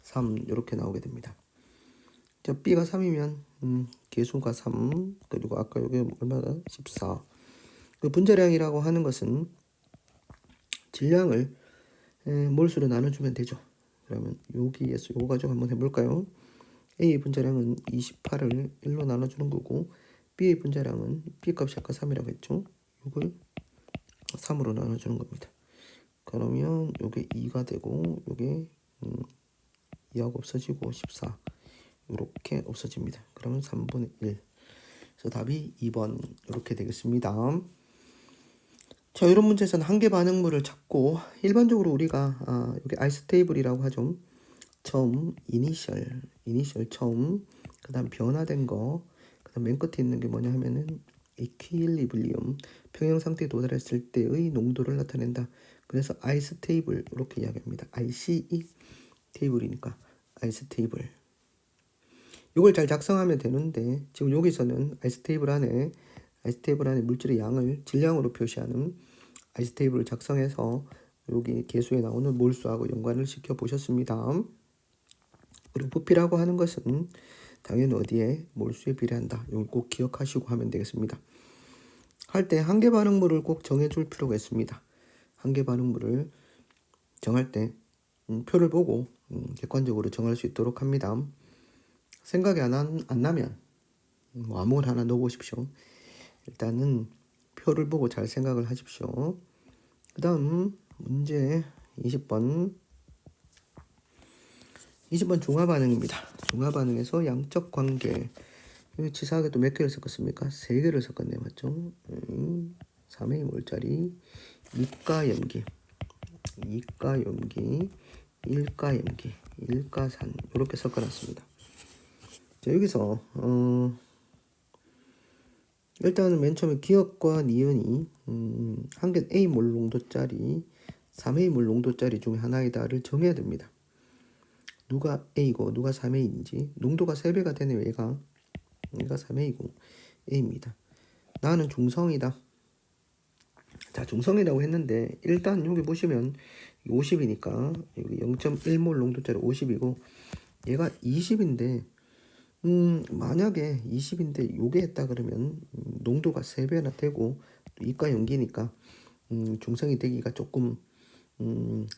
Speaker 1: 3 이렇게 나오게 됩니다. 자, B가 3이면 개수가 3 그리고 아까 요게 얼마다? 14 그 분자량이라고 하는 것은 질량을 몰수로 나눠주면 되죠. 그러면 여기에서 요거 가지고 한번 해볼까요? A의 분자량은 28을 1로 나눠주는 거고 B의 분자량은 B값이 아까 3이라고 했죠. 이걸 3으로 나눠주는 겁니다. 그러면 요게 2가 되고 요게 2하고 없어지고 14 이렇게 없어집니다. 그러면 3분의 1 그래서 답이 2번 이렇게 되겠습니다. 자, 이런 문제에서는 한계 반응물을 찾고 일반적으로 우리가 여기 아이소테이블이라고 하죠. 처음 이니셜 처음 그 다음 변화된 거 그 다음 맨 끝에 있는 게 뭐냐 하면은 이퀴리블리움 평형 상태에 도달했을 때의 농도를 나타낸다. 그래서 아이스테이블 이렇게 이야기합니다. ICE 테이블이니까 아이스테이블 이걸 잘 작성하면 되는데 지금 여기서는 아이스테이블 안에 물질의 양을 질량으로 표시하는 아이스테이블을 작성해서 여기 계수에 나오는 몰수하고 연관을 시켜 보셨습니다. 그리고 부피라고 하는 것은 당연히 어디에 몰수에 비례한다. 이걸 꼭 기억하시고 하면 되겠습니다. 할 때 한계 반응물을 꼭 정해줄 필요가 있습니다. 한계 반응물을 정할 때 표를 보고 객관적으로 정할 수 있도록 합니다. 생각이 안 나면 뭐 아무거나 하나 넣어보십시오. 일단은 표를 보고 잘 생각을 하십시오. 그 다음 문제 20번 중화반응입니다. 중화반응에서 양적 관계 치사하게 또 몇 개를 섞었습니까? 3개를 섞었네 맞죠? 3A 몰짜리 이가염기 일가염기 일가산 이렇게 섞어놨습니다. 자, 여기서 일단은 맨 처음에 기억과 니은이 한 개 A몰 농도짜리 3A몰 농도짜리 중에 하나이다를 정해야 됩니다. 누가 A고 누가 3A인지 농도가 3배가 되네요. 얘가 3A고 A입니다. 나는 중성이다. 자, 중성이라고 했는데 일단 여기 보시면 50이니까 여기 0.1몰 농도짜리 50이고 얘가 20인데 만약에 20인데 요게 했다 그러면 농도가 3배나 되고 또 이가 염기니까 중성이 되기가 조금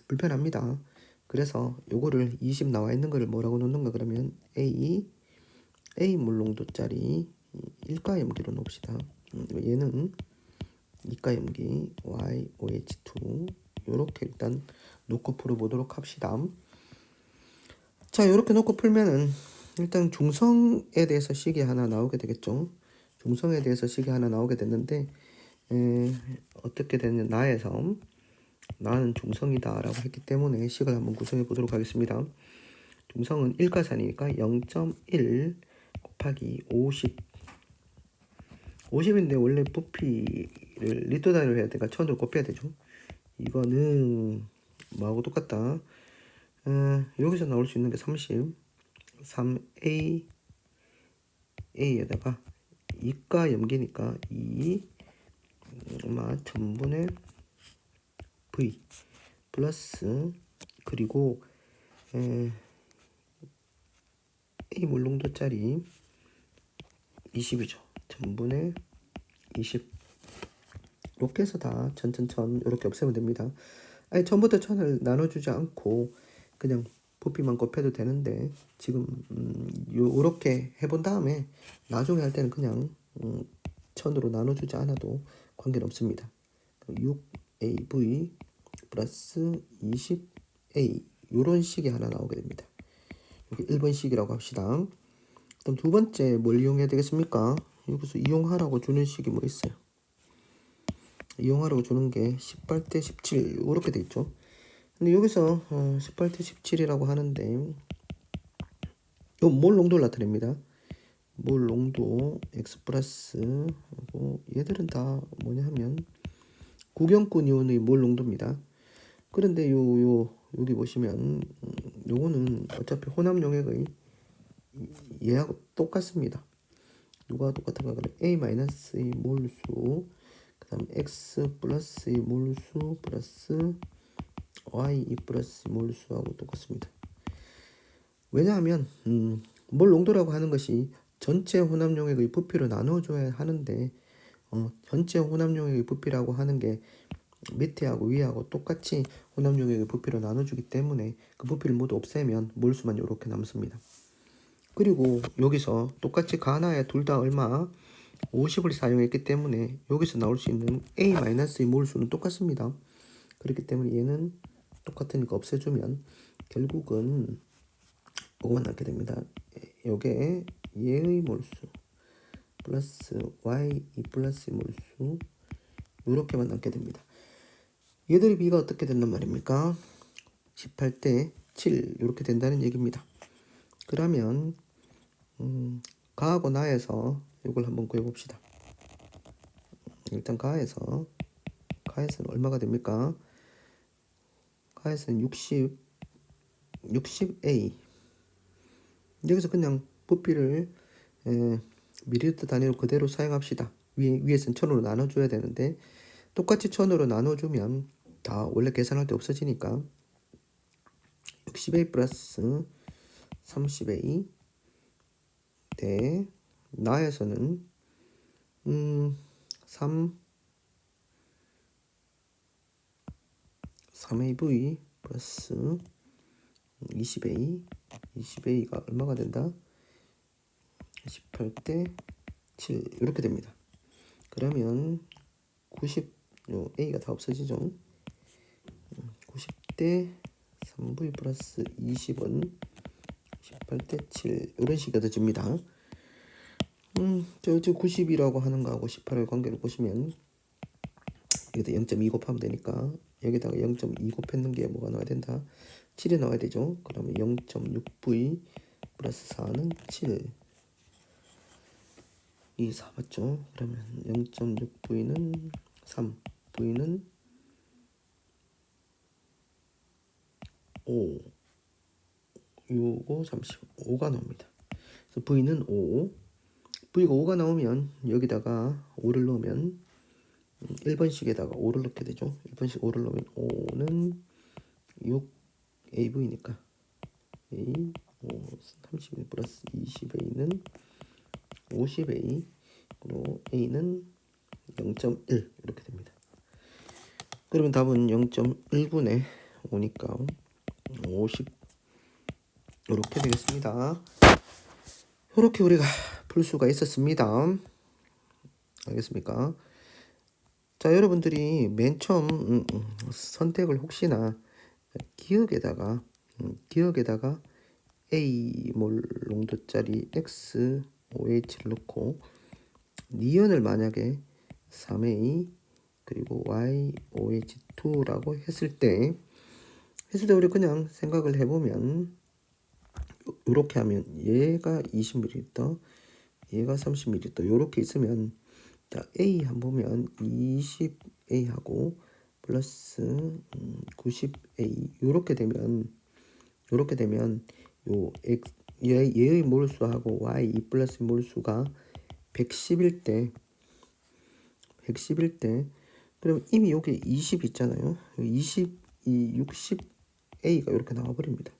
Speaker 1: 불편합니다. 그래서 요거를 20 나와 있는 거를 뭐라고 놓는가 그러면 A몰 농도짜리 일가 염기로 놓읍시다. 얘는 이가 염기 YOH2 요렇게 일단 놓고 풀어보도록 합시다. 자, 이렇게 놓고 풀면은 일단 중성에 대해서 식이 하나 나오게 되겠죠. 중성에 대해서 식이 하나 나오게 됐는데 어떻게 됐냐, 나는 중성이다 라고 했기 때문에 식을 한번 구성해 보도록 하겠습니다. 중성은 일가산이니까 0.1 곱하기 50인데 원래 부피를 리터 단위로 해야 되니까 1000으로 곱해야 되죠. 이거는 뭐하고 똑같다. 여기서 나올 수 있는 게 3A A에다가 2가 염기니까 2 전분의 V 플러스 그리고 A 몰농도짜리 20이죠. 전분의 20 이렇게 해서 다 천천천 이렇게 없애면 됩니다. 아니 처음부터 1000을 나눠주지 않고 그냥 부피만 곱해도 되는데 지금 요렇게 해본 다음에 나중에 할 때는 그냥 1000으로 나눠주지 않아도 관계는 없습니다. 6AV 플러스 20A 요런 식이 하나 나오게 됩니다. 여기 1번 식이라고 합시다. 그럼 두 번째 뭘 이용해야 되겠습니까? 여기서 이용하라고 주는 식이 뭐 있어요? 이용하라고 주는 게 18대 17 이렇게 돼 있죠. 근데 여기서 18대 17이라고 하는데 요 몰 농도를 나타냅니다. 몰 농도 X 플러스 하고 얘들은 다 뭐냐 하면 구경꾼 이온의 몰 농도입니다. 그런데 여기 보시면 요거는 어차피 혼합 용액의 얘하고 똑같습니다. 누가 똑같은가 그러면 A-의 몰수 그 다음 X 플러스의 몰수 플러스 Y 플러스 몰수하고 똑같습니다. 왜냐하면 몰 농도라고 하는 것이 전체 혼합 용액의 부피로 나눠줘야 하는데 전체 혼합 용액의 부피라고 하는 게 밑에하고 위하고 똑같이 혼합 용액의 부피로 나눠주기 때문에 그 부피를 모두 없애면 몰수만 이렇게 남습니다. 그리고 여기서 똑같이 가나에 둘 다 얼마 50을 사용했기 때문에 여기서 나올 수 있는 A-의 몰수는 똑같습니다. 그렇기 때문에 얘는 똑같으니까 없애주면 결국은 이거만 남게 됩니다. 요게 얘의 몰수 플러스 Y 플러스 몰수 이렇게만 남게 됩니다. 얘들의 비가 어떻게 된단 말입니까? 18대 7 이렇게 된다는 얘기입니다. 그러면 가하고 나에서 이걸 한번 구해봅시다. 일단 가에서는 얼마가 됩니까? 가에서는 60A 여기서 그냥 부피를 밀리리터 단위로 그대로 사용합시다. 위에서는 1000으로 나눠줘야 되는데 똑같이 1000으로 나눠주면 다 원래 계산할 때 없어지니까 60A 플러스 30A 대 나에서는 3AV 플러스 20A가 얼마가 된다? 18대 7 이렇게 됩니다. 그러면 90 A가 다 없어지죠. 90대 3V 플러스 20은 18대 7 이런 식이 얻어집니다. 저 90이라고 하는 거하고 18의 관계를 보시면 여기다 0.2 곱하면 되니까 여기다가 0.2 곱했는 게 뭐가 나와야 된다? 7이 나와야 되죠. 그러면 0.6V 플러스 4는 7 이 4 맞죠? 그러면 0.6V는 3 V는 5 6, 5, 35가 나옵니다. 그래서 V는 5 V가 5가 나오면 여기다가 5를 넣으면 1번씩에다가 5를 넣게 되죠. 1번씩 5를 넣으면 5는 6AV니까 A 5, 30A 플러스 20A는 50A 그리고 A는 0.1 이렇게 됩니다. 그러면 답은 0.1분의 5니까 50 이렇게 되겠습니다. 이렇게 우리가 풀 수가 있었습니다. 알겠습니까? 자, 여러분들이 맨 처음 선택을 혹시나 기억에다가 A몰 농도짜리 XOH를 넣고 니은을 만약에 3A 그리고 YOH2라고 했을 때 우리 그냥 생각을 해보면 이렇게 하면 얘가 20ml 얘가 30ml 이렇게 있으면 자 A 한 보면 20A하고 플러스 90A 이렇게 되면 요 얘의 몰수하고 Y 플러스 몰수가 110일 때 그럼 이미 여기 20 있잖아요. 20이 60A가 이렇게 나와버립니다.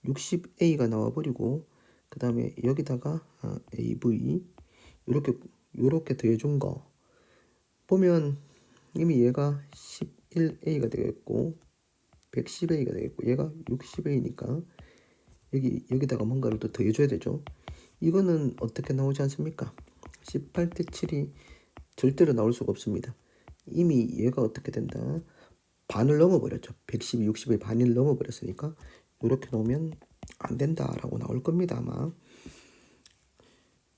Speaker 1: 60A가 나와버리고 그 다음에 여기다가 AV 이렇게 더해준 거 보면 이미 얘가 11A가 되겠고 110A가 되겠고 얘가 60A니까 여기다가 뭔가를 또 더해줘야 되죠. 이거는 어떻게 나오지 않습니까? 18대 7이 절대로 나올 수가 없습니다. 이미 얘가 어떻게 된다? 반을 넘어버렸죠. 110이 60의 반을 넘어버렸으니까 이렇게 놓으면 안 된다라고 나올 겁니다 아마.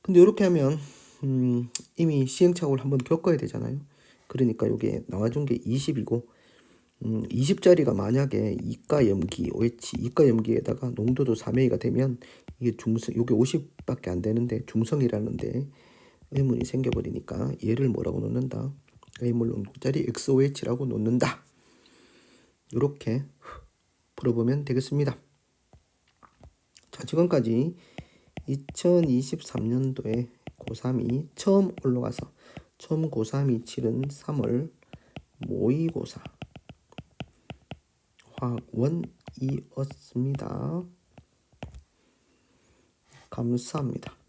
Speaker 1: 근데 이렇게 하면 이미 시행착오를 한번 겪어야 되잖아요. 그러니까 이게 나와준 게 20이고 20짜리가 만약에 이가 염기 OH 이가 염기에다가 농도도 3A가 되면 이게 중성 이게 50밖에 안 되는데 중성이라는데 의문이 생겨버리니까 얘를 뭐라고 놓는다? A몰 농도짜리 XOH라고 놓는다. 이렇게 풀어보면 되겠습니다. 자, 지금까지 2023년도에 고3이 처음 올라가서 처음 고3이 치른 3월 모의고사 화학 1이었습니다. 감사합니다.